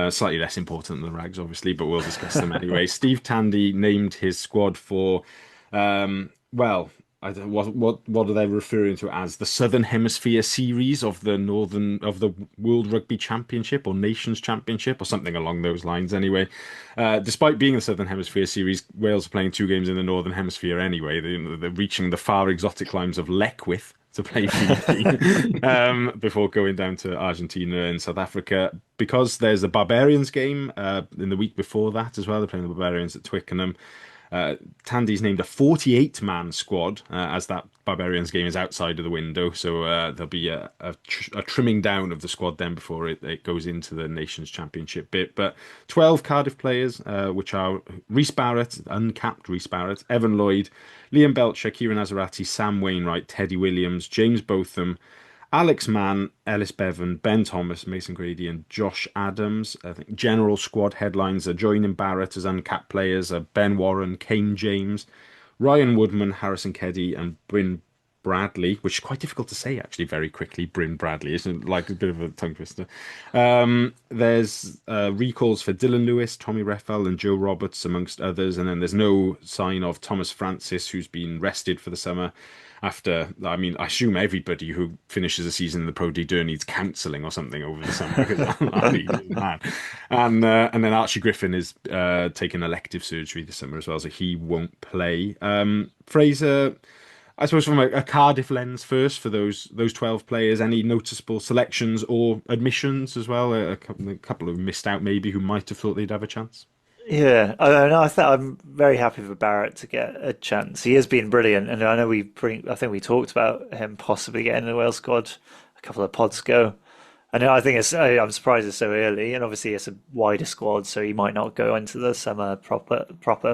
Slightly less important than the Rags, obviously, but we'll discuss them anyway. Steve Tandy named his squad for, well, what are they referring to as the Southern Hemisphere series of the World Rugby Championship or Nations Championship or something along those lines. Anyway, despite being the Southern Hemisphere series, Wales are playing 2 games in the Northern Hemisphere anyway. They're reaching the far exotic climes of Leckwith to play Fiji before going down to Argentina and South Africa. Because there's a Barbarians game in the week before that as well. They're playing the Barbarians at Twickenham. Tandy's named a 48-man squad as that Barbarians game is outside of the window. So there'll be a trimming down of the squad then before it goes into the Nations Championship bit. But 12 Cardiff players, which are Rhys Barrett, uncapped Rhys Barrett, Evan Lloyd, Liam Belcher, Kieran Azarati, Sam Wainwright, Teddy Williams, James Botham, Alex Mann, Ellis Bevan, Ben Thomas, Mason Grady, and Josh Adams. I think general squad headlines are joining Barrett as uncapped players are Ben Warren, Kane James, Ryan Woodman, Harrison Keddy, and Bryn Bradley, which is quite difficult to say actually very quickly. Bryn Bradley, isn't it? Like a bit of a tongue twister. There's recalls for Dylan Lewis, Tommy Reffell, and Joe Roberts, amongst others. And then there's no sign of Thomas Francis, who's been rested for the summer. after. I mean, I assume everybody who finishes a season in the Pro D2 needs counselling or something over the summer because that league is mad. And then Archie Griffin is taking elective surgery this summer as well, so he won't play. Fraser, I suppose from a Cardiff lens first for those 12 players, any noticeable selections or admissions as well? A couple who missed out maybe who might have thought they'd have a chance. Yeah, I don't know. I'm very happy for Barrett to get a chance. He has been brilliant, and I know I think we talked about him possibly getting in the Wales squad a couple of pods ago. And I think I'm surprised it's so early, and obviously it's a wider squad, so he might not go into the summer proper.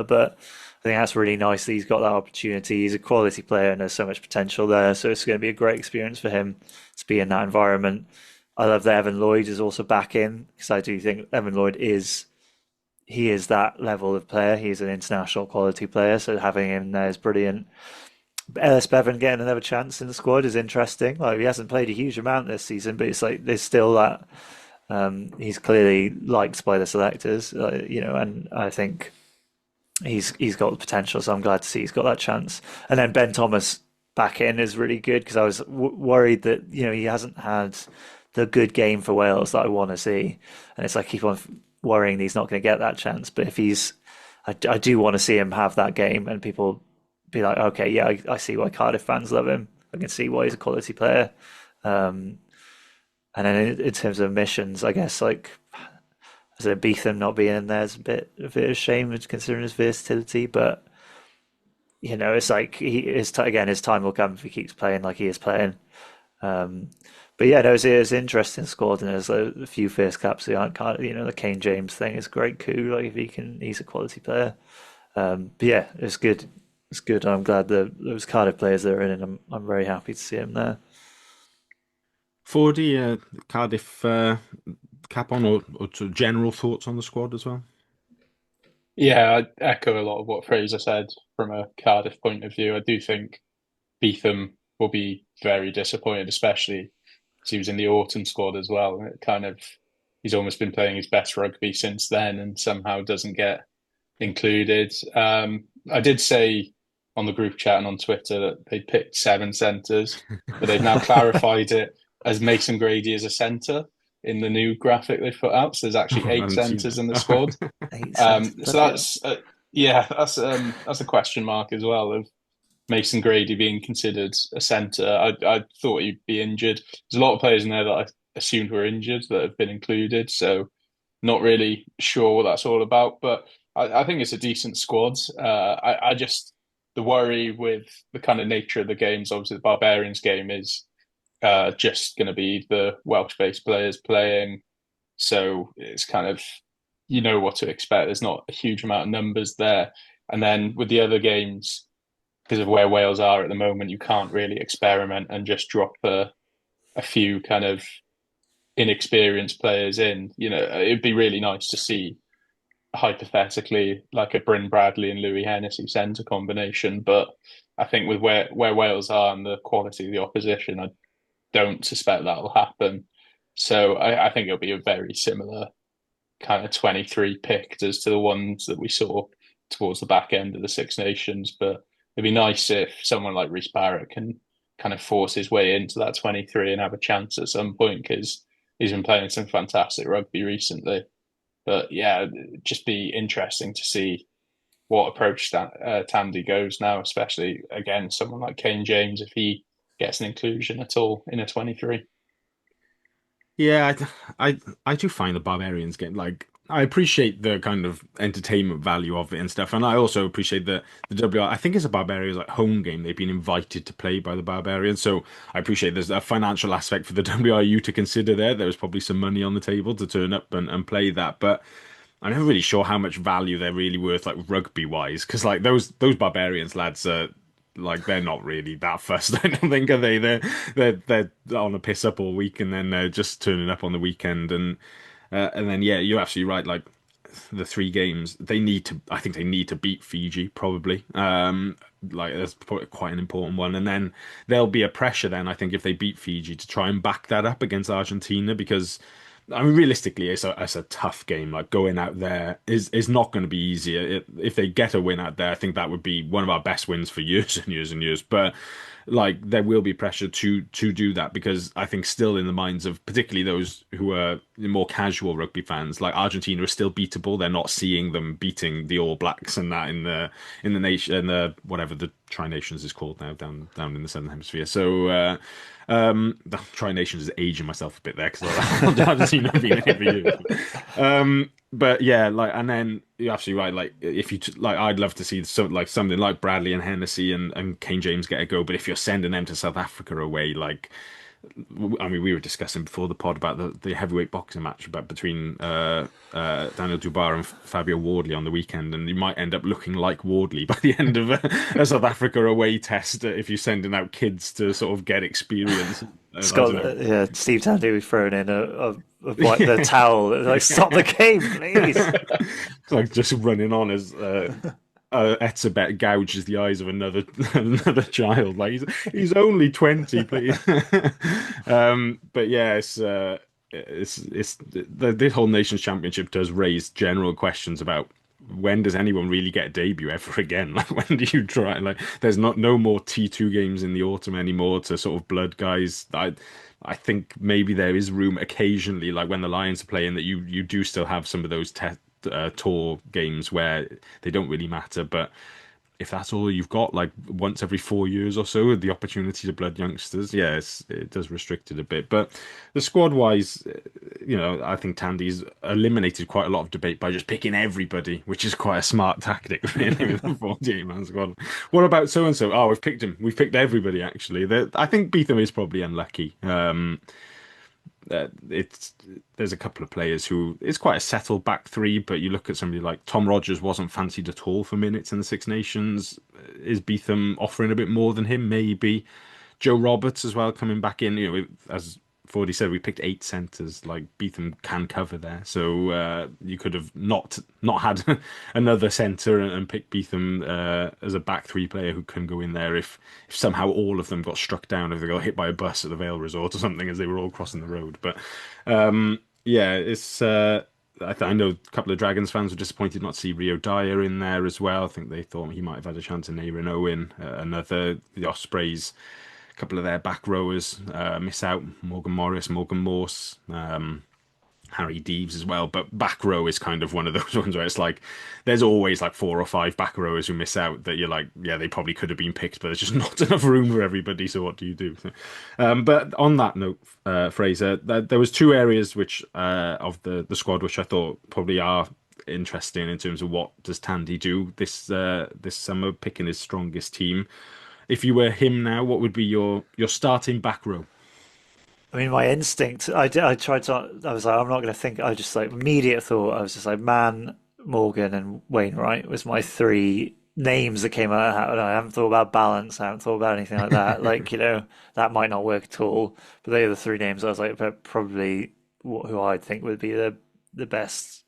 But I think that's really nice that he's got that opportunity. He's a quality player, and there's so much potential there. So it's going to be a great experience for him to be in that environment. I love that Evan Lloyd is also back in because I do think Evan Lloyd is that level of player. He's an international quality player, so having him there is brilliant. Ellis Bevan getting another chance in the squad is interesting. Like he hasn't played a huge amount this season, but it's like there's still that he's clearly liked by the selectors, and I think he's got the potential. So I'm glad to see he's got that chance. And then Ben Thomas back in is really good because I was worried that he hasn't had the good game for Wales that I want to see, and it's like keep on worrying that he's not going to get that chance. But if I do want to see him have that game and people be like, okay, yeah, I see why Cardiff fans love him. I can see why he's a quality player. And then in terms of missions, I guess like as a Beetham not being in there is a bit of a shame considering his versatility. But it's like his time will come if he keeps playing like he is playing. But yeah, no, it's an interesting squad, and there's a few first caps who aren't kind of, the Kane James thing is a great coup. Like if he's a quality player. But yeah, it's good. It's good. I'm glad that those Cardiff players that are in, and I'm very happy to see him there. Fordy, Cardiff cap on or sort of general thoughts on the squad as well? Yeah, I echo a lot of what Fraser said from a Cardiff point of view. I do think Beetham will be very disappointed, especially because he was in the autumn squad as well. And it kind of he's almost been playing his best rugby since then, and somehow doesn't get included. I did say on the group chat and on Twitter that they picked 7 centres, but they've now clarified it as Mason Grady as a centre in the new graphic they put out. So there's actually I 8 haven't seen centres in the that. squad. 8 cents. So that's that's a question mark as well of Mason Grady being considered a centre. I thought he'd be injured. There's a lot of players in there that I assumed were injured that have been included. So not really sure what that's all about, but I think it's a decent squad. I just the worry with the kind of nature of the games, obviously the Barbarians game is just going to be the Welsh-based players playing, so it's kind of what to expect. There's not a huge amount of numbers there, and then with the other games, because of where Wales are at the moment, you can't really experiment and just drop a few kind of inexperienced players in. It'd be really nice to see hypothetically like a Bryn Bradley and Louis Hennessy centre combination, but I think with where Wales are and the quality of the opposition, I don't suspect that'll happen. So I think it'll be a very similar kind of 23 picked as to the ones that we saw towards the back end of the Six Nations. But it'd be nice if someone like Reece Barrett can kind of force his way into that 23 and have a chance at some point, because he's been playing some fantastic rugby recently. But yeah, it'd just be interesting to see what approach Tandy goes now, especially again someone like Kane James, if he gets an inclusion at all in a 23. Yeah, I do find the Barbarians game like I appreciate the kind of entertainment value of it and stuff, and I also appreciate that the WR. I think it's a Barbarians like home game. They've been invited to play by the Barbarians, so I appreciate there's a financial aspect for the WRU to consider there. There was probably some money on the table to turn up and play that, but I'm never really sure how much value they're really worth, like rugby wise, because like those Barbarians lads are like they're not really that fussed. I don't think are they? They're on a piss up all week and then they're just turning up on the weekend and then yeah, you're absolutely right. Like the 3 games, they need to. I think they need to beat Fiji probably. Like that's probably quite an important one, and then there'll be a pressure then. I think if they beat Fiji to try and back that up against Argentina because I mean, realistically, it's a tough game. Like going out there is not going to be easier. If they get a win out there, I think that would be one of our best wins for years and years and years. But like there will be pressure to do that because I think still in the minds of particularly those who are more casual rugby fans, like Argentina is still beatable. They're not seeing them beating the All Blacks and that in the nation in the whatever the Tri Nations is called now down in the Southern Hemisphere. So. The Tri Nations is aging myself a bit there because I haven't seen them being in it for years. But yeah, like, and then you're absolutely right. Like, if you like, I'd love to see something like Bradley and Hennessy and Kane James get a go. But if you're sending them to South Africa away, like, I mean, we were discussing before the pod about the heavyweight boxing match between Daniel Dubois and Fabio Wardley on the weekend, and you might end up looking like Wardley by the end of a South Africa away test if you're sending out kids to sort of get experience. I don't know. Yeah, Steve Tandy was thrown in the towel. Like, stop the game, please. It's like just running on as Etzebeth gouges the eyes of another child. Like he's only 20, please. But yeah, it's the whole Nations Championship does raise general questions about when does anyone really get a debut ever again? Like when do you try? Like there's no more T2 games in the autumn anymore to sort of blood guys. I think maybe there is room occasionally, like when the Lions are playing, that you do still have some of those tour games where they don't really matter. But if that's all you've got, like once every 4 years or so, the opportunity to blood youngsters, yes, it does restrict it a bit. But the squad wise, I think Tandy's eliminated quite a lot of debate by just picking everybody, which is quite a smart tactic, really, with a 48-man squad. What about so and so? Oh, we've picked him. We've picked everybody, actually. I think Beetham is probably unlucky. It's there's a couple of players who it's quite a settled back three, but you look at somebody like Tom Rogers wasn't fancied at all for minutes in the Six Nations. Is Beetham offering a bit more than him? Maybe. Joe Roberts as well coming back in. As Fordy said, we picked 8 centres. Like Beetham can cover there, so you could have not had another centre and picked Beetham as a back three player who can go in there if somehow all of them got struck down, if they got hit by a bus at the Vale Resort or something as they were all crossing the road. But yeah, it's. I know a couple of Dragons fans were disappointed not to see Rio Dyer in there as well. I think they thought he might have had a chance in Aaron Owen. The Ospreys, a couple of their back rowers miss out. Morgan Morris, Morgan Morse, Harry Deeves as well. But back row is kind of one of those ones where it's like there's always like 4 or 5 back rowers who miss out that you're like, yeah, they probably could have been picked, but there's just not enough room for everybody. So what do you do? But on that note, Fraser, there was 2 areas which of the squad which I thought probably are interesting in terms of what does Tandy do this summer, picking his strongest team. If you were him now, what would be your starting back row? I mean, my instinct, I tried to, I was like, I'm not going to think, I just like, immediate thought, I was just like, Mann, Morgan, and Wainwright was my 3 names that came out. I haven't thought about balance, I haven't thought about anything like that. Like, that might not work at all. But they are the 3 names I was like, but probably who I'd think would be the best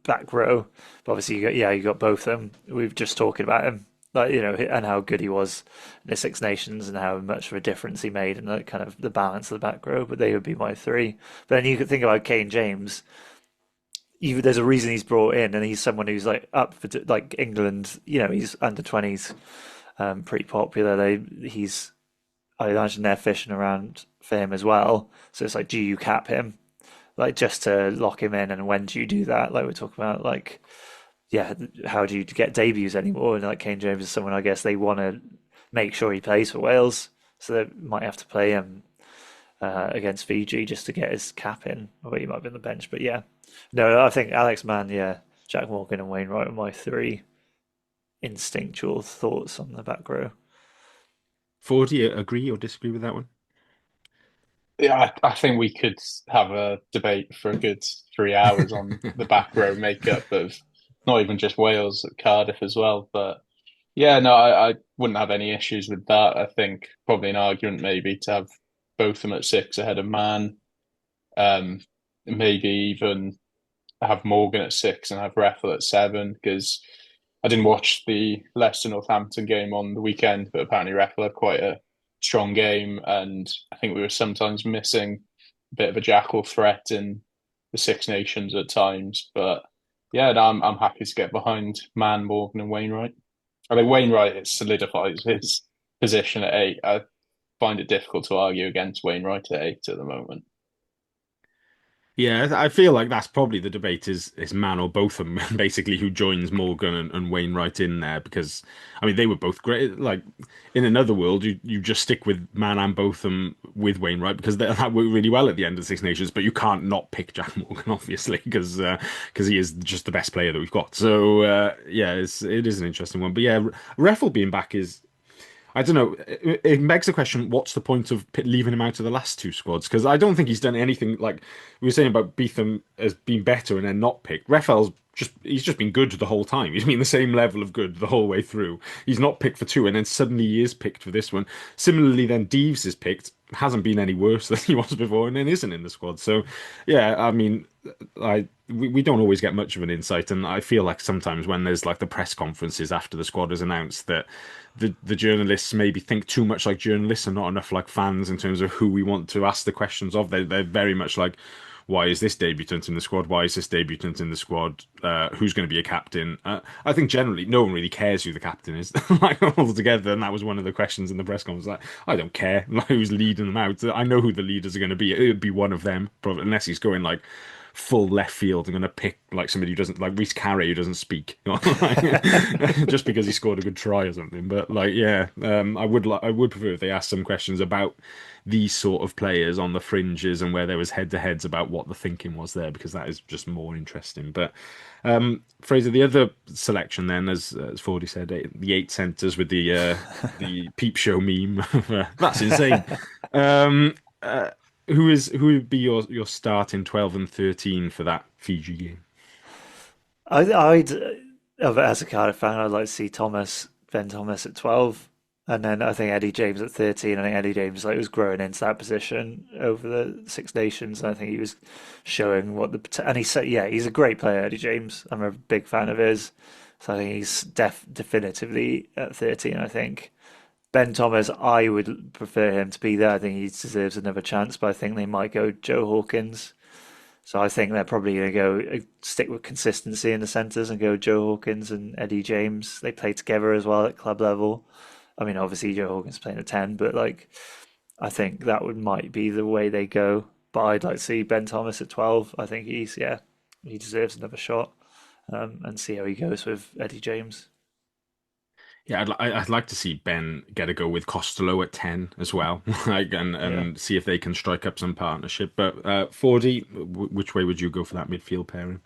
back row. But obviously, you got both of them. We've just talking about him, like and how good he was in the Six Nations and how much of a difference he made in the kind of the balance of the back row. But they would be my 3. But then you could think about Kane James. There's a reason he's brought in, and he's someone who's like up for like England. He's under 20s, pretty popular. I imagine they're fishing around for him as well. So it's like, do you cap him, like just to lock him in, and when do you do that? Like we're talking about, like, yeah, how do you get debuts anymore? And like Kane James is someone I guess they want to make sure he plays for Wales, so they might have to play him against Fiji just to get his cap in. Or he might be on the bench, but yeah, no, I think Alex Mann, yeah, Jack Morgan, and Wainwright are my 3 instinctual thoughts on the back row. Fordy, agree or disagree with that one? Yeah, I think we could have a debate for a good 3 hours on the back row makeup of not even just Wales, at Cardiff as well. But yeah, no, I wouldn't have any issues with that. I think probably an argument maybe to have both of them at 6 ahead of Mann. Maybe even have Morgan at 6 and have Reffell at 7, because I didn't watch the Leicester Northampton game on the weekend, but apparently Reffell had quite a strong game, and I think we were sometimes missing a bit of a jackal threat in the Six Nations at times. But yeah, no, I'm happy to get behind Mann, Morgan, and Wainwright. I think Wainwright it solidifies his position at eight. I find it difficult to argue against Wainwright at eight at the moment. Yeah, I feel like that's probably the debate is man or both of them, basically, who joins Morgan and Wainwright in there because I mean they were both great. Like in another world, you just stick with man and Botham with Wainwright because that worked really well at the end of Six Nations. But you can't not pick Jack Morgan, obviously, because he is just the best player that we've got. So yeah, it is an interesting one. But yeah, Reffel being back is. I don't know. It begs the question: what's the point of leaving him out of the last two squads? Because I don't think he's done anything like we were saying about Beetham as being better and then not picked. Raphael's he's just been good the whole time. He's been the same level of good the whole way through. He's not picked for two, and then suddenly he is picked for this one. Similarly, then Deves is picked, hasn't been any worse than he was before, and then isn't in the squad. So, yeah, I mean, we don't always get much of an insight, and I feel like sometimes when there's like the press conferences after the squad is announced that the journalists maybe think too much like journalists and not enough like fans in terms of who we want to ask the questions of. They're very much like, why is this debutant in the squad? Why is this debutant in the squad? Who's going to be a captain? I think generally no one really cares who the captain is, like altogether. And that was one of the questions in the press conference. Like, I don't care like, who's leading them out. I know who the leaders are going to be. It would be one of them, probably, unless he's going like full left field. I'm going to pick like somebody who doesn't like Reece Carey who doesn't speak, just because he scored a good try or something. But like, yeah, I would prefer if they asked some questions about these sort of players on the fringes and where there was head-to-heads about what the thinking was there, because that is just more interesting. But Fraser, the other selection then, as Fordy said, the eight centres with the peep show meme. That's insane. Um, who would be your start in 12 and 13 for that Fiji game? I'd as a Cardiff fan, I'd like to see Ben Thomas at 12, and then I think Eddie James at 13. I think Eddie James was growing into that position over the Six Nations. I think he was showing what and he said, yeah, he's a great player, Eddie James. I'm a big fan of his, so I think he's definitively at 13. I think Ben Thomas, I would prefer him to be there. I think he deserves another chance, but I think they might go Joe Hawkins. So I think they're probably going to go stick with consistency in the centres and go Joe Hawkins and Eddie James. They play together as well at club level. I mean, obviously Joe Hawkins playing at 10, but like I think that might be the way they go. But I'd like to see Ben Thomas at 12. I think he deserves another shot, and see how he goes with Eddie James. Yeah, I'd like to see Ben get a go with Costello at 10 as well, like Yeah. and see if they can strike up some partnership. But 40, which way would you go for that midfield pairing?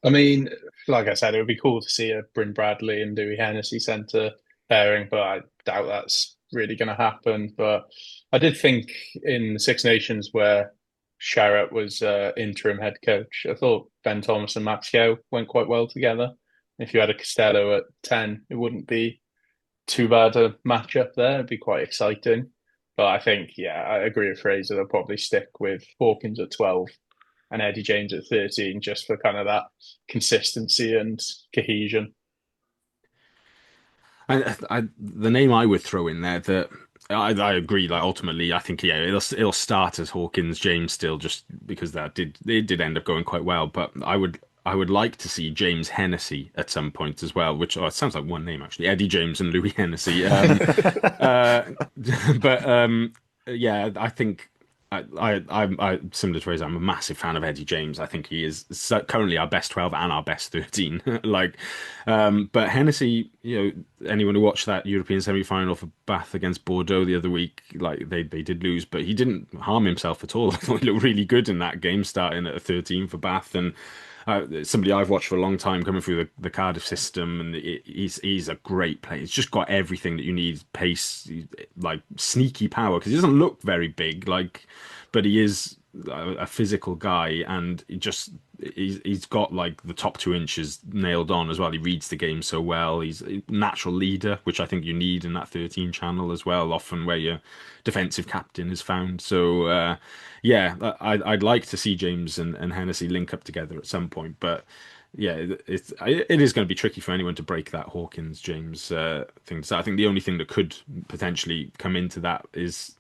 I mean, like I said, it would be cool to see a Bryn Bradley and Dewey Hennessy centre pairing, but I doubt that's really going to happen. But I did think in the Six Nations where Sharrett was interim head coach, I thought Ben Thomas and Max Yeo went quite well together. If you had a Costello at 10, it wouldn't be too bad a matchup there. It'd be quite exciting. But I think, yeah, I agree with Fraser. They'll probably stick with Hawkins at 12 and Eddie James at 13 just for kind of that consistency and cohesion. The name I would throw in there that I agree. Like ultimately, I think yeah, it'll start as Hawkins James still, just because it did end up going quite well. But I would like to see James Hennessy at some point as well, which it sounds like one name actually, Eddie James and Louis Hennessy. Uh, but yeah, I think. Similar to Fraser, I'm a massive fan of Eddie James. I think he is currently our best 12 and our best 13. Like, but Hennessy, anyone who watched that European semi-final for Bath against Bordeaux the other week, like they did lose, but he didn't harm himself at all. I thought he looked really good in that game, starting at a 13 for Bath, and somebody I've watched for a long time coming through the Cardiff system, and he's a great player. He's just got everything that you need: pace, like sneaky power, because he doesn't look very big, like, but he is a physical guy, and he's got like the top 2 inches nailed on as well. He reads the game so well. He's a natural leader, which I think you need in that 13 channel as well, often where your defensive captain is found. So yeah, I'd like to see James and Hennessy link up together at some point, but yeah, it is going to be tricky for anyone to break that Hawkins James thing. So I think the only thing that could potentially come into that is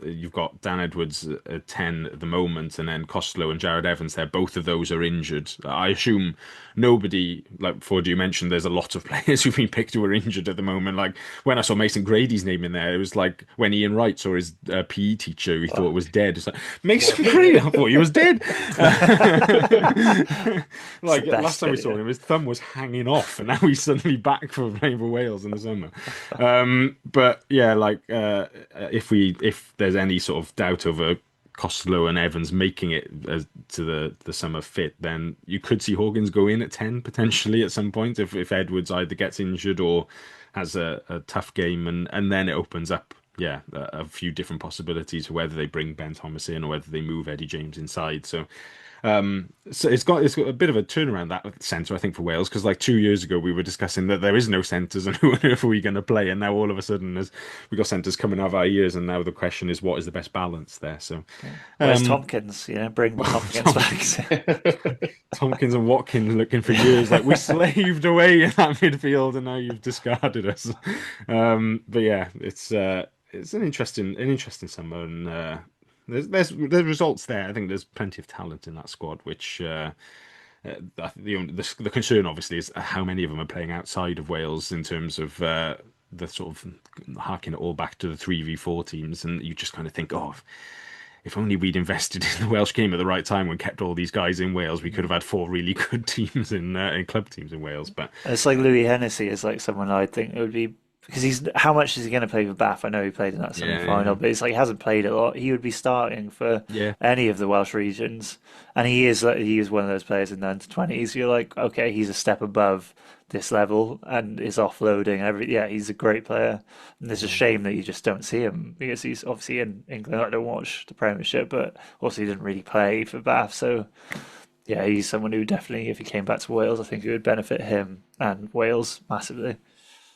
you've got Dan Edwards at 10 at the moment, and then Costello and Jared Evans there. Both of those are injured. I assume nobody, like before you mentioned, there's a lot of players who've been picked who are injured at the moment. Like when I saw Mason Grady's name in there, it was like when Ian Wright saw his PE teacher, he thought was dead. It's like, Mason Grady, I thought he was dead. It's the Like last best time we bit, saw yeah. him, his thumb was hanging off, and now he's suddenly back for playing for Wales in the summer. But yeah, like if there's any sort of doubt over Costello and Evans making it to the summer fit, then you could see Hawkins go in at 10 potentially at some point if Edwards either gets injured or has a tough game, and then it opens up. Yeah, a few different possibilities for whether they bring Ben Thomas in or whether they move Eddie James inside. So it's got a bit of a turnaround that centre, I think, for Wales, because like 2 years ago we were discussing that there is no centres and who on earth are we going to play, and now all of a sudden we got centres coming out of our ears, and now the question is what is the best balance there. So Yeah. Where's Tompkins? Bring Tompkins back. Tompkins and Watkins looking for years like we slaved away in that midfield, and now you've discarded us. But yeah, it's an interesting summer, and there's results there. I think there's plenty of talent in that squad, which the concern obviously is how many of them are playing outside of Wales in terms of the sort of harking it all back to the 3v4 teams, and you just kind of think, oh, if only we'd invested in the Welsh game at the right time and kept all these guys in Wales, we could have had four really good teams in club teams in Wales. But It's like Louis Hennessy is like someone I think it would be because he's how much is he going to play for Bath? I know he played in that semi-final, yeah, but it's like he hasn't played a lot. He would be starting for yeah. any of the Welsh regions, and he is one of those players in the under 20s. You're like, okay, he's a step above this level and is offloading and every. Yeah, he's a great player, and it's a shame that you just don't see him because he's obviously in England. I don't watch the Premiership, but also he didn't really play for Bath, so. Yeah, he's someone who definitely, if he came back to Wales, I think it would benefit him and Wales massively.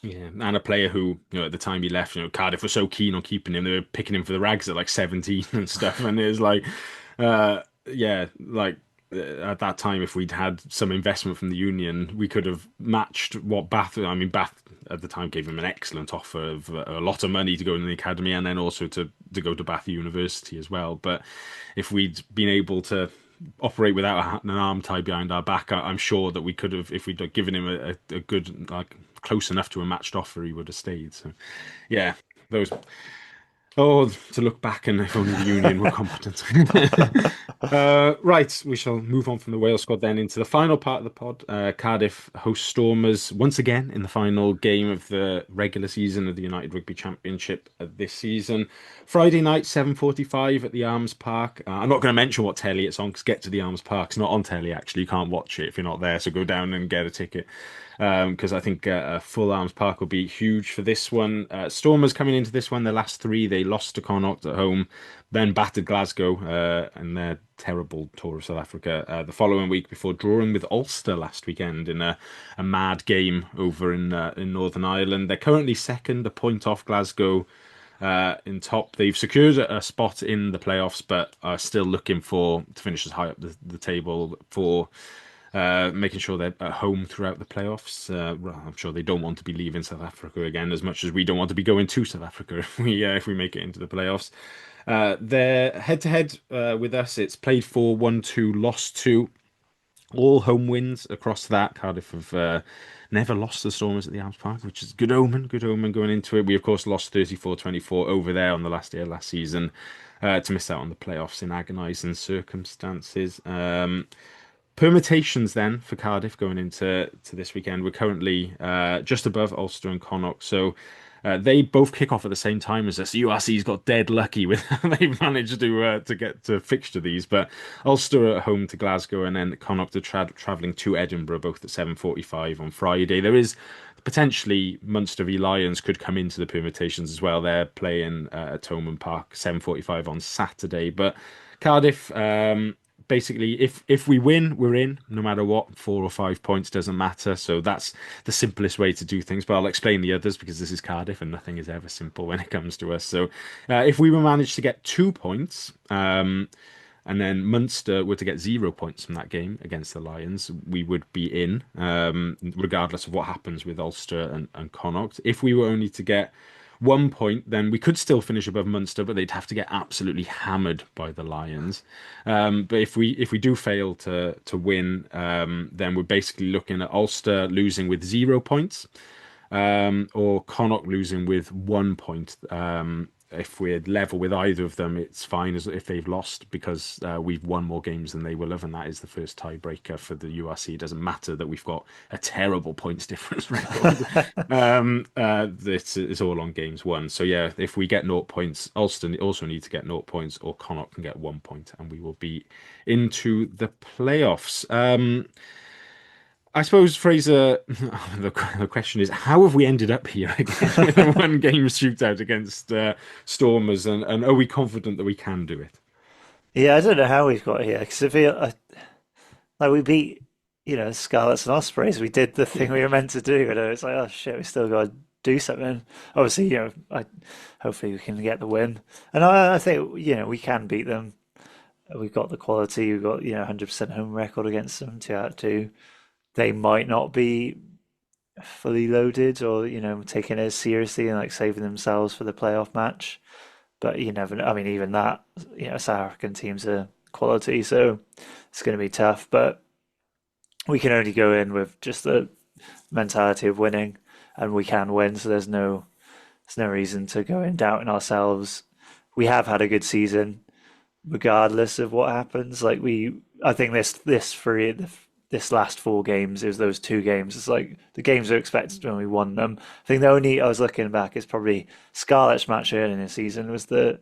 Yeah, and a player who, at the time he left, Cardiff were so keen on keeping him, they were picking him for the rags at like 17 and stuff. And it was like, yeah, like at that time, if we'd had some investment from the union, we could have matched what Bath. I mean, Bath at the time gave him an excellent offer of a lot of money to go in the academy and then also to go to Bath University as well. But if we'd been able to operate without an arm tied behind our back, I'm sure that we could have, if we'd given him a good, like close enough to a matched offer, he would have stayed. So, yeah, those. Oh, to look back and if only the Union were competent. Right, we shall move on from the Wales squad then into the final part of the pod. Cardiff host Stormers once again in the final game of the regular season of the United Rugby Championship this season. Friday night, 7:45 at the Arms Park. I'm not going to mention what telly it's on because Get to the Arms Park. It's not on telly, actually. You can't watch it if you're not there, so go down and get a ticket. Because I think a full Arms Park will be huge for this one. Stormers coming into this one, their last three, they lost to Connacht at home, then battered Glasgow in their terrible tour of South Africa the following week before drawing with Ulster last weekend in a mad game over in Northern Ireland. They're currently second, a point off Glasgow in top. They've secured a spot in the playoffs, but are still looking to finish as high up the table for making sure they're at home throughout the playoffs. Well, I'm sure they don't want to be leaving South Africa again, as much as we don't want to be going to South Africa if we make it into the playoffs. They're head to head with us. It's played 4, 1-2, lost 2. All home wins across that. Cardiff have never lost the Stormers at the Arms Park, which is good omen. Good omen going into it. We of course lost 34-24 over there on the last day of last season to miss out on the playoffs in agonising circumstances. Permutations then for Cardiff going into this weekend. We're currently just above Ulster and Connacht, so they both kick off at the same time as us. URC's got dead lucky with they've managed to get to fixture these, but Ulster are at home to Glasgow, and then Connacht are travelling to Edinburgh, both at 7:45 on Friday. There is potentially Munster v Lions could come into the permutations as well. They're playing at Thomond Park 7:45 on Saturday, but Cardiff. Basically, if we win, we're in, no matter what. 4 or 5 points doesn't matter. So that's the simplest way to do things. But I'll explain the others because this is Cardiff and nothing is ever simple when it comes to us. So if we were managed to get 2 points, and then Munster were to get 0 points from that game against the Lions, we would be in, regardless of what happens with Ulster and Connacht. If we were only to get 1 point, then we could still finish above Munster, but they'd have to get absolutely hammered by the Lions. But if we do fail to win, then we're basically looking at Ulster losing with 0 points, or Connacht losing with 1 point. If we're level with either of them, it's fine as if they've lost because we've won more games than they will have, and that is the first tiebreaker for the URC. It doesn't matter that we've got a terrible points difference record. It's all on games won. So yeah, if we get 0 points, Ulster also need to get 0 points, or Connacht can get 1 point, and we will be into the playoffs. I suppose, Fraser, the question is, how have we ended up here again with a one-game shootout against Stormers, and are we confident that we can do it? Yeah, I don't know how we've got here because like we beat, Scarlets and Ospreys. We did the thing we were meant to do, and it's like, oh shit, we still got to do something. Obviously, hopefully we can get the win, and I think we can beat them. We've got the quality. We've got 100% home record against them, 2 out of 2. They might not be fully loaded or taking it as seriously and like saving themselves for the playoff match. But you never know. I mean, even that, South African teams are quality, so it's going to be tough. But we can only go in with just the mentality of winning, and we can win. So there's no reason to go in doubting ourselves. We have had a good season, regardless of what happens. I think this last 4 games, it was those 2 games. It's like the games we expected when we won them. I think the only, I was looking back, is probably Scarlet's match early in the season was the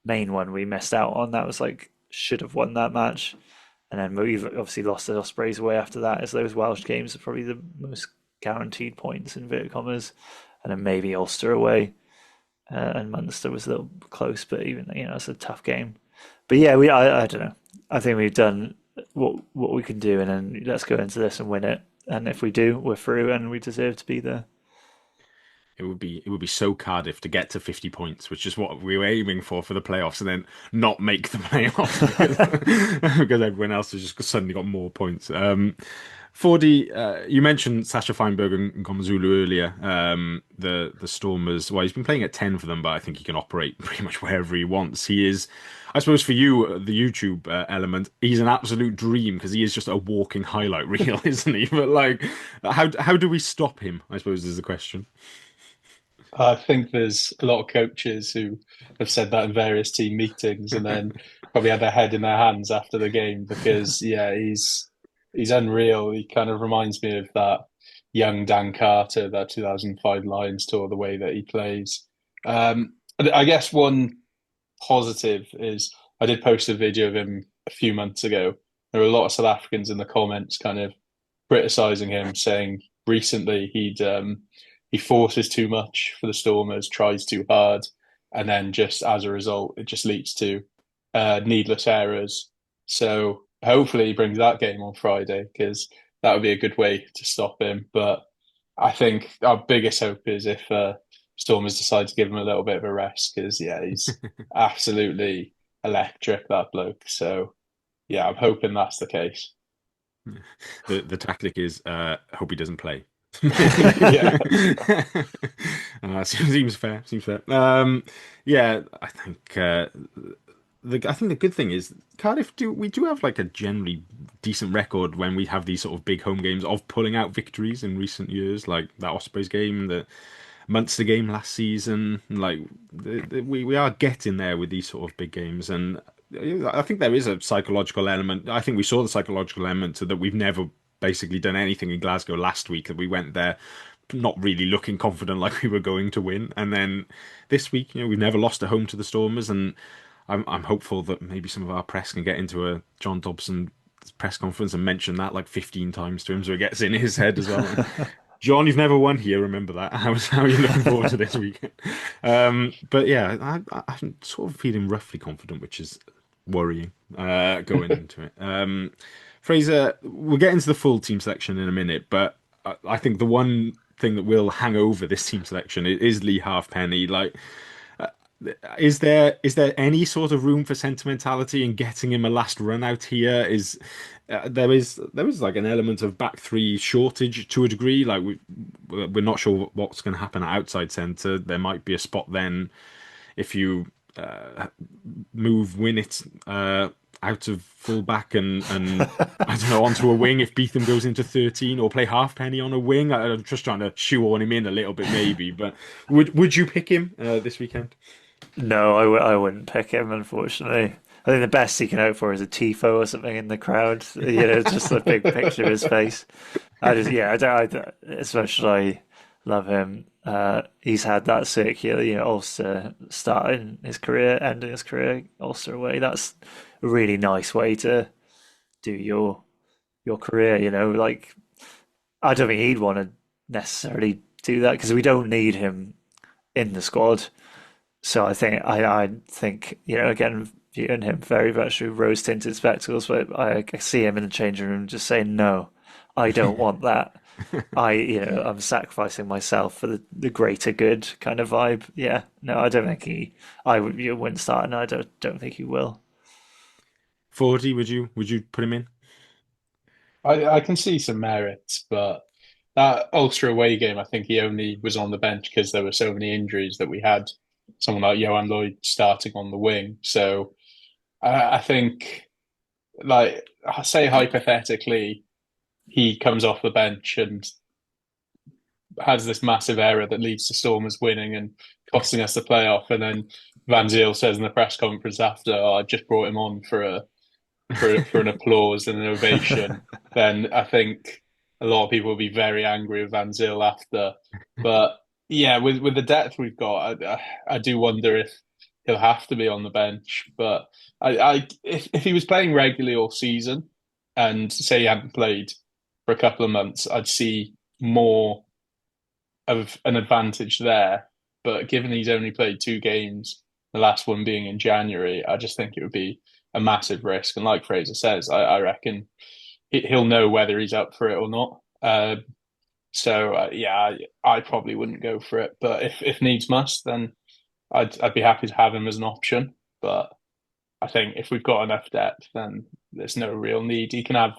main one we missed out on. That was like, should have won that match. And then we've obviously lost the Ospreys away after that, as those Welsh games are probably the most guaranteed points, in inverted commas. And then maybe Ulster away. And Munster was a little close, but even, it's a tough game. But yeah, I don't know. I think we've done what we can do, and then let's go into this and win it. And if we do, we're through, and we deserve to be there. It would be so Cardiff to get to 50 points, which is what we were aiming for the playoffs, and then not make the playoffs because everyone else has just suddenly got more points. 40, you mentioned Sasha Feinberg and Komazulu earlier. The Stormers, well, he's been playing at 10 for them, but I think he can operate pretty much wherever he wants. He is, I suppose for you, the YouTube element, he's an absolute dream because he is just a walking highlight reel, isn't he? But like, how do we stop him, I suppose, is the question. I think there's a lot of coaches who have said that in various team meetings and then probably had their head in their hands after the game because yeah, he's unreal. He kind of reminds me of that young Dan Carter, that 2005 Lions tour, the way that he plays. I guess one positive is I did post a video of him a few months ago. There were a lot of South Africans in the comments kind of criticizing him, saying recently he forces too much for the Stormers, tries too hard, and then just as a result, it just leads to needless errors. So hopefully he brings that game on Friday because that would be a good way to stop him. But I think our biggest hope is if Stormers decide to give him a little bit of a rest because yeah, he's absolutely electric, that bloke. So yeah, I'm hoping that's the case. The tactic is hope he doesn't play. Yeah. Seems fair. Seems fair. Yeah, I think the good thing is Cardiff do have like a generally decent record when we have these sort of big home games of pulling out victories in recent years, like that Ospreys game, the Munster game last season. Like we are getting there with these sort of big games, and I think there is a psychological element. I think we saw the psychological element to that we've never basically done anything in Glasgow last week, that we went there not really looking confident like we were going to win, and then this week, we've never lost at home to the Stormers, and I'm hopeful that maybe some of our press can get into a John Dobson press conference and mention that like 15 times to him so it gets in his head as well. John, you've never won here, remember that. How are you looking forward to this weekend? But yeah, I'm sort of feeling roughly confident, which is worrying going into it. Fraser, we'll get into the full team selection in a minute, but I think the one thing that will hang over this team selection is Lee Halfpenny. Like, is there any sort of room for sentimentality in getting him a last run out here? There is like an element of back three shortage to a degree. Like we're not sure what's going to happen at outside centre. There might be a spot then if you move Winnett out of fullback and I don't know onto a wing if Beetham goes into 13 or play Halfpenny on a wing. I'm just trying to shoehorn him in a little bit maybe. But would you pick him this weekend? No, I wouldn't pick him, unfortunately. I think the best he can hope for is a tifo or something in the crowd. Just a big picture of his face. As much as I love him, he's had that circular, Ulster starting his career, ending his career Ulster away. That's a really nice way to do your career, Like, I don't think he'd want to necessarily do that because we don't need him in the squad. So I think again viewing him very much through rose tinted spectacles, but I see him in the changing room just saying no, I don't want that. I'm sacrificing myself for the greater good kind of vibe. Yeah, no, I don't think you wouldn't start, and I don't think he will. 40, would you put him in? I can see some merits, but that Ulster away game, I think he only was on the bench because there were so many injuries that we had someone like Johan Lloyd starting on the wing. So I think, like, say hypothetically, he comes off the bench and has this massive error that leads to Stormers winning and costing us the playoff, and then Van Zyl says in the press conference after, "Oh, I just brought him on for an applause and an ovation," then I think a lot of people will be very angry with Van Zyl after. But yeah, with the depth we've got, I do wonder if he'll have to be on the bench. But if he was playing regularly all season, and say he hadn't played for a couple of months, I'd see more of an advantage there. But given he's only played 2 games, the last one being in January, I just think it would be a massive risk. And like Fraser says, I reckon he'll know whether he's up for it or not. I probably wouldn't go for it. But if needs must, then I'd be happy to have him as an option. But I think if we've got enough depth, then there's no real need. He can have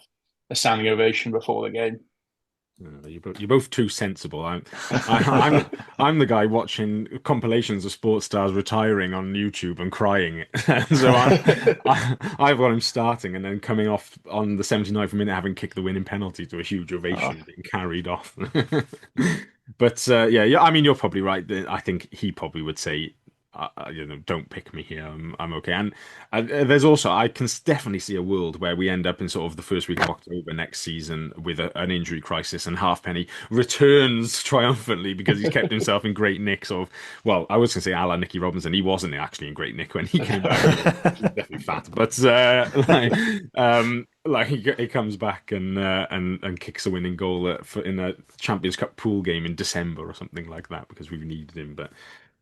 a standing ovation before the game. You're both too sensible. I'm the guy watching compilations of sports stars retiring on YouTube and crying. So I've got him starting and then coming off on the 79th minute, having kicked the winning penalty to a huge ovation being carried off. But yeah. I mean, you're probably right. I think he probably would say, don't pick me here. I'm okay. And there's also I can definitely see a world where we end up in sort of the first week of October next season with an injury crisis, and Halfpenny returns triumphantly because he's kept himself in great nick. Sort of, well, I was going to say a la Nicky Robinson. He wasn't actually in great nick when he came back. He was definitely fat, but like he comes back and kicks a winning goal in a Champions Cup pool game in December or something like that because we've needed him, but.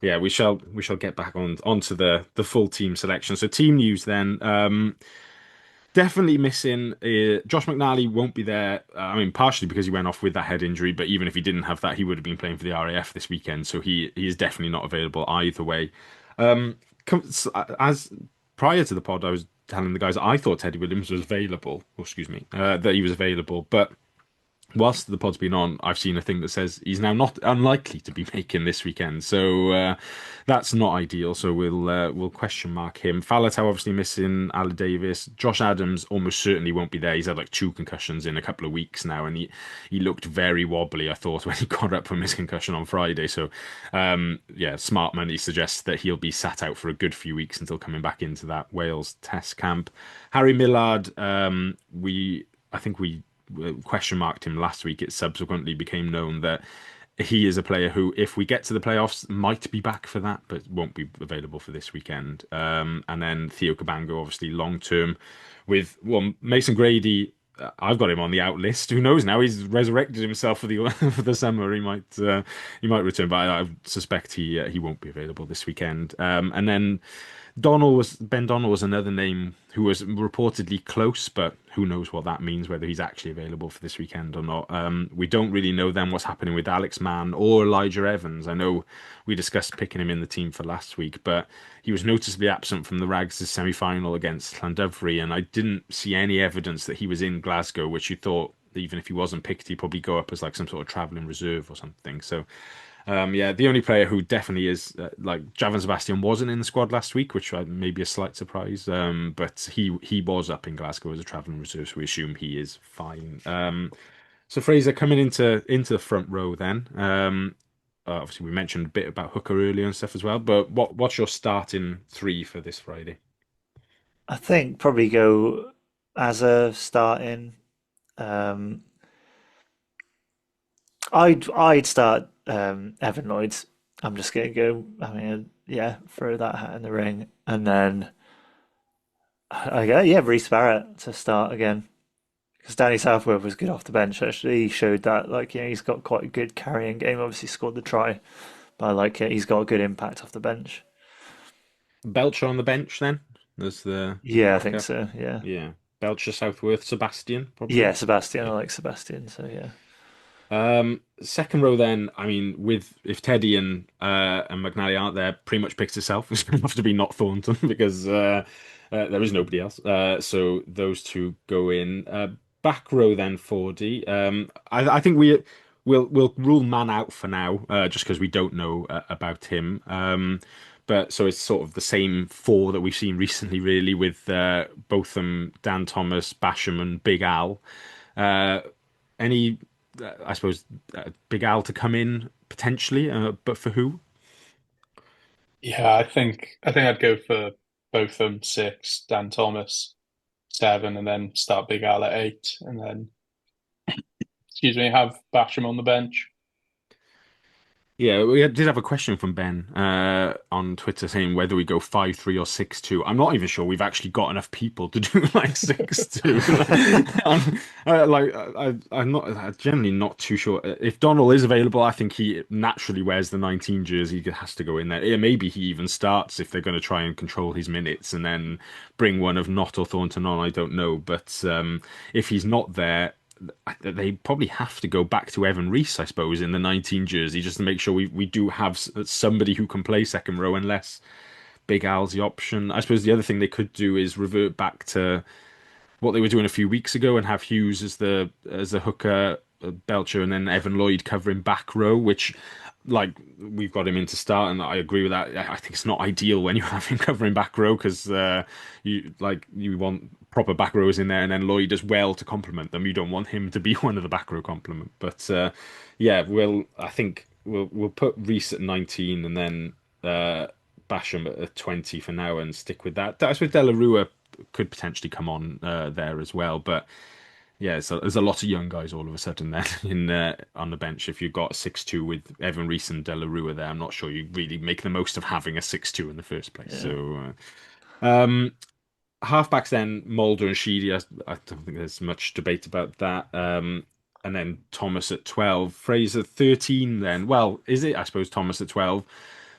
Yeah, we shall get back onto the full team selection. So team news then. Definitely missing. Josh McNally won't be there. I mean, partially because he went off with that head injury, but even if he didn't have that, he would have been playing for the RAF this weekend. So he is definitely not available either way. As prior to the pod, I was telling the guys that I thought Teddy Williams was available. Or excuse me, that he was available, but. Whilst the pod's been on, I've seen a thing that says he's now not unlikely to be making this weekend, so that's not ideal. So we'll question mark him. Faletau obviously missing. Ali Davis, Josh Adams almost certainly won't be there. He's had like 2 concussions in a couple of weeks now, and he looked very wobbly. I thought when he got up from his concussion on Friday. So smart money suggests that he'll be sat out for a good few weeks until coming back into that Wales Test camp. Harry Millard, I think we question marked him last week. It subsequently became known that he is a player who, if we get to the playoffs, might be back for that, but won't be available for this weekend. And then Theo Cabango, obviously long term, with Mason Grady. I've got him on the out list. Who knows now? He's resurrected himself for the for the summer. He might return, but I suspect he won't be available this weekend. And then Ben Donnell was another name who was reportedly close, but who knows what that means, whether he's actually available for this weekend or not. We don't really know then what's happening with Alex Mann or Elijah Evans. I know we discussed picking him in the team for last week, but he was noticeably absent from the Rags' semi-final against Llandovery, and I didn't see any evidence that he was in Glasgow, which you thought even if he wasn't picked, he'd probably go up as like some sort of travelling reserve or something. So yeah, the only player who definitely is like Javan Sebastian wasn't in the squad last week, which may be a slight surprise. But he was up in Glasgow as a travelling reserve, so we assume he is fine. So Fraser coming into the front row then. Obviously, we mentioned a bit about Hooker earlier and stuff as well. But what's your starting three for this Friday? I think probably go as a starting. Um, I'd start Evan Lloyd. I'm just gonna go. I mean, yeah, throw that hat in the ring, and then I go, yeah, Reece Barrett to start again because Danny Southworth was good off the bench. Actually, he showed that like he's got quite a good carrying game. Obviously, scored the try, but I like it. He's got a good impact off the bench. Belcher on the bench then as the Yeah, I think backup. so. Yeah, Yeah, Belcher, Southworth, Sebastian probably. yeah, Sebastian. I Yeah. like Sebastian. So yeah. Second row then, I mean, with if Teddy and McNally aren't there, pretty much picks itself. It's gonna have to be not Thornton because there is nobody else. So those two go in. Back row then, 4D. I think we'll rule man out for now, just because we don't know about him. But so it's sort of the same four that we've seen recently, really, with Botham, Dan Thomas, Basham, and Big Al. Uh, any, I suppose, Big Al to come in potentially, but for who? Yeah, I think I'd go for both of them 6, Dan Thomas 7, and then start Big Al at 8, and then have Basham on the bench. Yeah, did have a question from Ben on Twitter saying whether we go 5-3 or 6-2. I'm not even sure we've actually got enough people to do like 6-2. I'm not. I'm generally not too sure. If Donald is available, I think he naturally wears the 19 jersey. He has to go in there. Yeah, maybe he even starts if they're going to try and control his minutes and then bring one of Nott or Thornton on. I don't know, but if he's not there, they probably have to go back to Evan Reese, I suppose, in the 19 jersey, just to make sure we do have somebody who can play second row, unless Big Al's the option. I suppose the other thing they could do is revert back to what they were doing a few weeks ago and have Hughes as the hooker, Belcher, and then Evan Lloyd covering back row, which like we've got him in to start, and I agree with that. I think it's not ideal when you have him covering back row because you want proper back rows in there, and then Lloyd as well to complement them. You don't want him to be one of the back row complement. But yeah, I think we'll put Reese at 19 and then Basham at 20 for now and stick with that. That's with Delarua could potentially come on there as well, but yeah, so there's a lot of young guys all of a sudden then in on the bench. If you've got a 6-2 with Evan Reese and Delarua there, I'm not sure you really make the most of having a 6-2 in the first place. Yeah. So um, halfbacks then, Mulder and Sheedy. I don't think there's much debate about that. And then Thomas at 12, Fraser 13. Then, well, is it? I suppose Thomas at 12.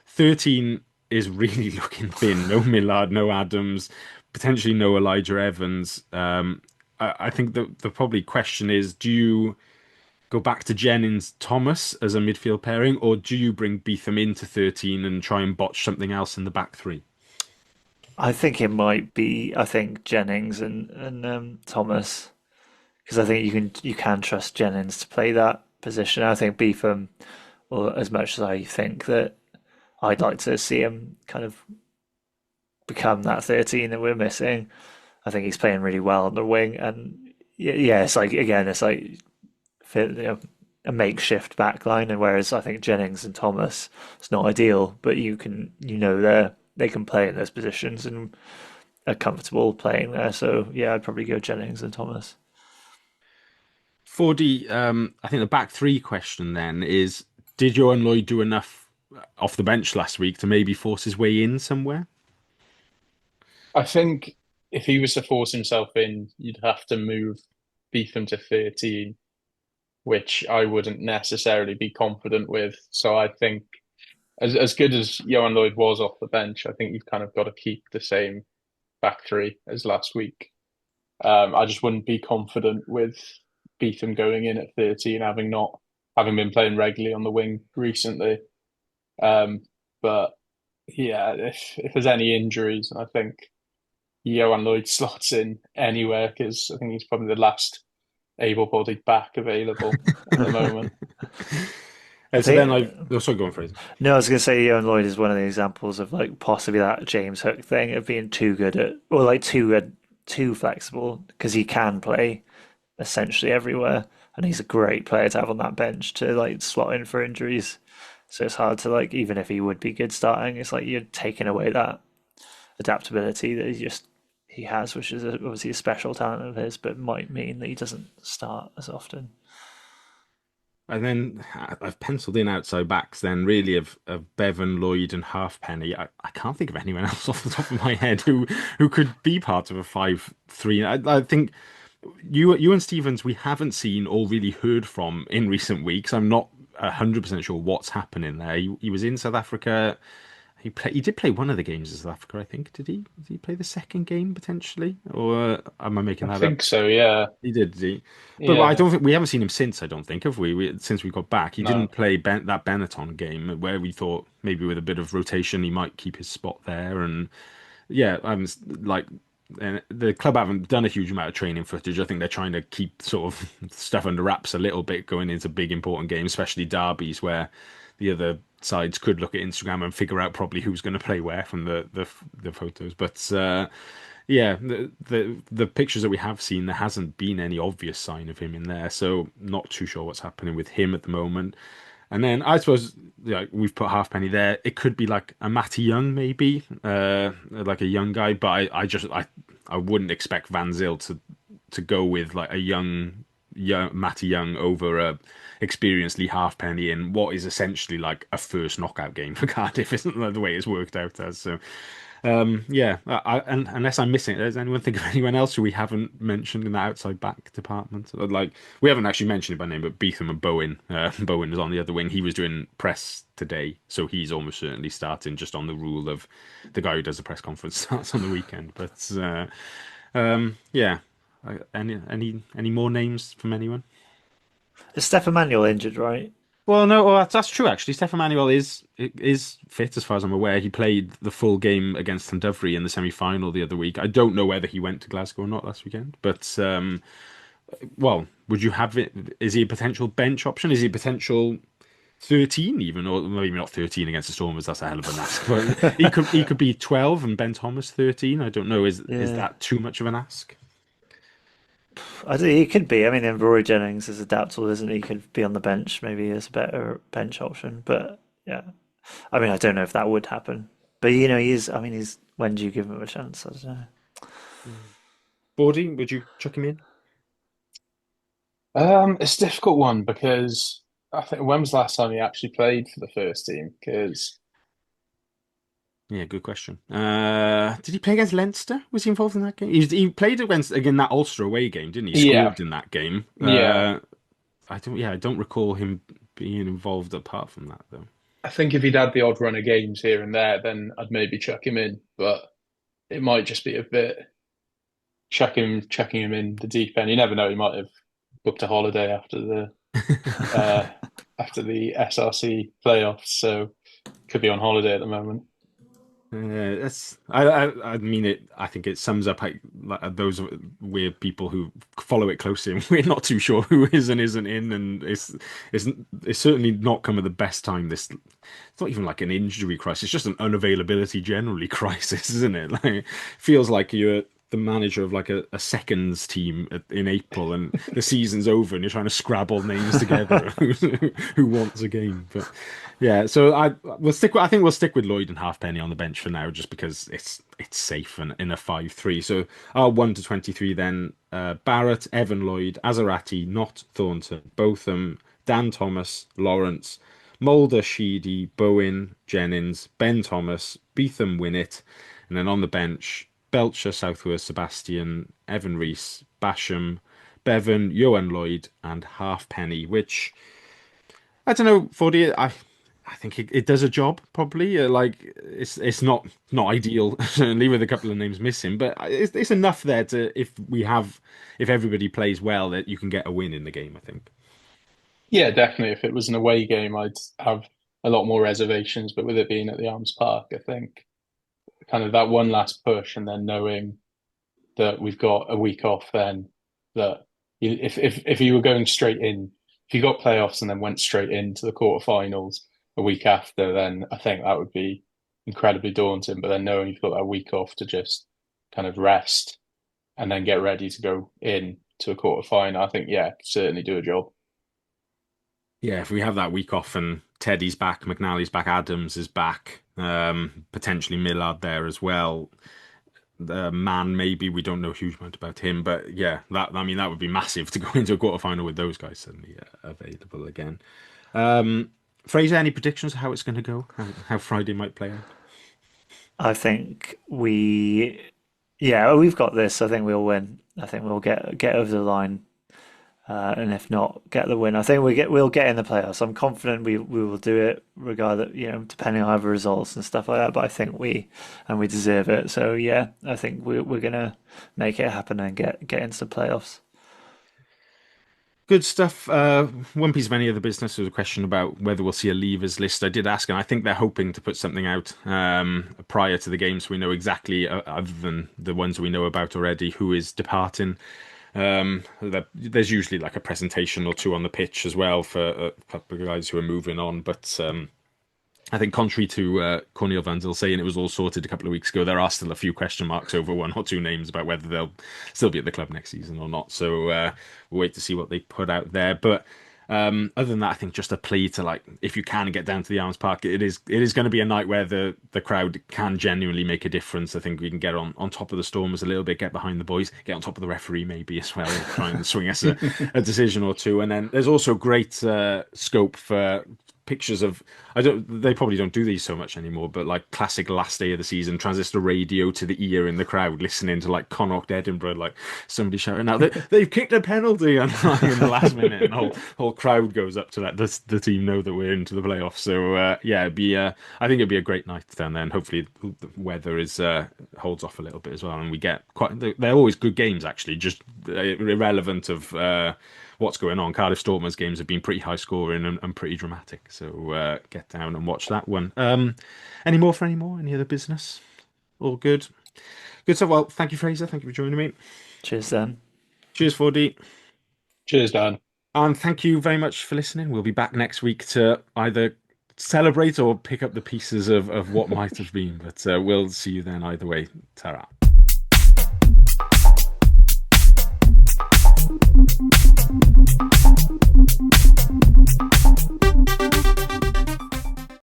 13 is really looking thin. No Millard, no Adams, potentially no Elijah Evans. I think the probably question is: do you go back to Jennings Thomas as a midfield pairing, or do you bring Beetham into 13 and try and botch something else in the back three? I think it might be. I think Jennings and Thomas because I think you can trust Jennings to play that position. I think Beetham, well, as much as I think that I'd like to see him kind of become that 13 that we're missing. I think he's playing really well on the wing, and yeah, it's like again, it's like a makeshift back line, and whereas I think Jennings and Thomas, it's not ideal, but they can play in those positions and are comfortable playing there. So yeah, I'd probably go Jennings and Thomas. 4D, I think the back three question then is: did Johan Lloyd do enough off the bench last week to maybe force his way in somewhere? I think if he was to force himself in, you'd have to move Beetham to 13, which I wouldn't necessarily be confident with. So I think as good as Johan Lloyd was off the bench, I think you've kind of got to keep the same back three as last week. I just wouldn't be confident with Beetham going in at 13, having been playing regularly on the wing recently. But yeah, if there's any injuries, I think Johan Lloyd slots in anywhere because I think he's probably the last able-bodied back available at the moment. I And so then think I've also going Fraser. no, I was gonna say Owen Lloyd is one of the examples of like possibly that James Hook thing of being too good at or like too good, too flexible because he can play essentially everywhere, and he's a great player to have on that bench to like slot in for injuries. So it's hard to like even if he would be good starting, it's like you're taking away that adaptability that he has, which is obviously a special talent of his, but might mean that he doesn't start as often. And then I've penciled in outside backs then really of Bevan, Lloyd and Halfpenny. I can't think of anyone else off the top of my head who could be part of a 5-3. I think you and Stevens we haven't seen or really heard from in recent weeks. I'm not 100% sure what's happening there. He was in South Africa. He did play one of the games in South Africa, I think. Did he? Did he play the second game potentially? Or am I making I that up? think so, yeah. He did, he? But I Yeah. don't think we haven't seen him since. I don't think have since we got back. He didn't No. play that Benetton game where we thought maybe with a bit of rotation he might keep his spot there. And yeah, I'm like, and the club haven't done a huge amount of training footage. I think they're trying to keep sort of stuff under wraps a little bit going into big important games, especially derbies where the other sides could look at Instagram and figure out probably who's going to play where from the photos. But yeah, the pictures that we have seen, there hasn't been any obvious sign of him in there, so not too sure what's happening with him at the moment. And then I suppose we've put Halfpenny there. It could be like a Matty Young, maybe, like a young guy. But I wouldn't expect Van Zyl to go with like a young Matty Young over a experienced Lee Halfpenny in what is essentially like a first knockout game for Cardiff, isn't that the way it's worked out as? So yeah, and unless I'm missing it, does anyone think of anyone else who we haven't mentioned in the outside back department? Like we haven't actually mentioned it by name, but Beetham and Bowen. Bowen was on the other wing. He was doing press today, so he's almost certainly starting just on the rule of the guy who does the press conference starts on the weekend. But yeah, any more names from anyone? Is Stefan Manuel injured, right? Well, no, well, that's true actually. Stefan Manuel is fit as far as I'm aware. He played the full game against Llandovery in the semi-final the other week. I don't know whether he went to Glasgow or not last weekend, but well, would you have it? Is he a potential bench option? Is he a potential 13 even, or maybe not 13 against the Stormers? That's a hell of an ask, but he could be 12 and Ben Thomas 13. I don't know. Is Yeah, that too much of an ask? I think he could be. I mean, and Rory Jennings is adaptable, isn't he? He could be on the bench, maybe as a better bench option. But yeah, I mean, I don't know if that would happen. But you know, he's. I mean, he's. When do you give him a chance? I don't know. Bordy, would you chuck him in? It's a difficult one because I think when was the last time he actually played for the first team? Because Yeah, good question. Did he play against Leinster? Was he involved in that game? He played against again that Ulster away game, didn't he? yeah, Scored in that game. yeah. I don't recall him being involved apart from that though. I think if he'd had the odd run of games here and there, then I'd maybe chuck him in. But it might just be a bit chucking him in the deep end. You never know. He might have booked a holiday uh, after the SRC playoffs, so could be on holiday at the moment. That's I mean it. I think it sums up like, those weird people who follow it closely, and we're not too sure who is and isn't in, and it's certainly not come at the best time. It's not even like an injury crisis; it's just an unavailability generally crisis, isn't it? Like feels like you're the manager of like a seconds team in April, and the season's over, and you're trying to scrabble names together who wants a game, but. Yeah, so we'll stick. I think we'll stick with Lloyd and Halfpenny on the bench for now, just because it's safe and in a 5-3. So our 1 to 23 then: Barrett, Evan Lloyd, Azarati, Not Thornton, Botham, Dan Thomas, Lawrence, Mulder, Sheedy, Bowen, Jennings, Ben Thomas, Beetham, Winnett, and then on the bench: Belcher, Southworth, Sebastian, Evan Rees, Basham, Bevan, Johan Lloyd, and Halfpenny, which. I don't know, 40. I think it does a job probably. Like it's not ideal certainly with a couple of names missing, but it's enough there to if everybody plays well that you can get a win in the game. I think. Yeah, definitely. If it was an away game, I'd have a lot more reservations. But with it being at the Arms Park, I think kind of that one last push, and then knowing that we've got a week off, then that If you were going straight in, if you got playoffs and then went straight into the quarterfinals a week after, then I think that would be incredibly daunting. But then knowing you've got that week off to just kind of rest and then get ready to go in to a quarterfinal, I think yeah, certainly do a job. Yeah, if we have that week off and Teddy's back, McNally's back, Adams is back, potentially Millard there as well. The man, maybe we don't know a huge amount about him, but yeah, that would be massive to go into a quarterfinal with those guys suddenly available again. Um, Fraser, any predictions of how it's going to go? How Friday might play out? I think yeah, we've got this. I think we'll win. I think we'll get over the line, and if not, get the win. I think we'll get in the playoffs. I'm confident we will do it, regardless, depending on other results and stuff like that. But I think we deserve it. So yeah, I think we're gonna make it happen and get into the playoffs. Good stuff. One piece of any other business was a question about whether we'll see a leavers list. I did ask, and I think they're hoping to put something out prior to the game, so we know exactly, other than the ones we know about already, who is departing. There's usually like a presentation or two on the pitch as well for a couple of guys who are moving on, but I think contrary to Cornel van Zyl saying it was all sorted a couple of weeks ago, there are still a few question marks over one or two names about whether they'll still be at the club next season or not. So we'll wait to see what they put out there. But other than that, I think just a plea to, like, if you can get down to the Arms Park, it is going to be a night where the crowd can genuinely make a difference. I think we can get on top of the Stormers a little bit, get behind the boys, get on top of the referee maybe as well, try and swing us a decision or two. And then there's also great scope for pictures of, they probably don't do these so much anymore, but like classic last day of the season transistor radio to the ear in the crowd, listening to like Connacht Edinburgh, like somebody shouting out they've kicked a penalty and in the last minute, and whole crowd goes up to let the team know that we're into the playoffs. So yeah, I think it'd be a great night down there, and hopefully the weather is holds off a little bit as well, and we get they're always good games actually, just irrelevant of what's going on. Cardiff Stormers games have been pretty high scoring and pretty dramatic. So get down and watch that one. Any more for any more? Any other business? All good. Good stuff. Well, thank you, Fraser. Thank you for joining me. Cheers, then. Cheers, 4D. Cheers, Dan. And thank you very much for listening. We'll be back next week to either celebrate or pick up the pieces of what might have been. But we'll see you then either way. Ta-ra.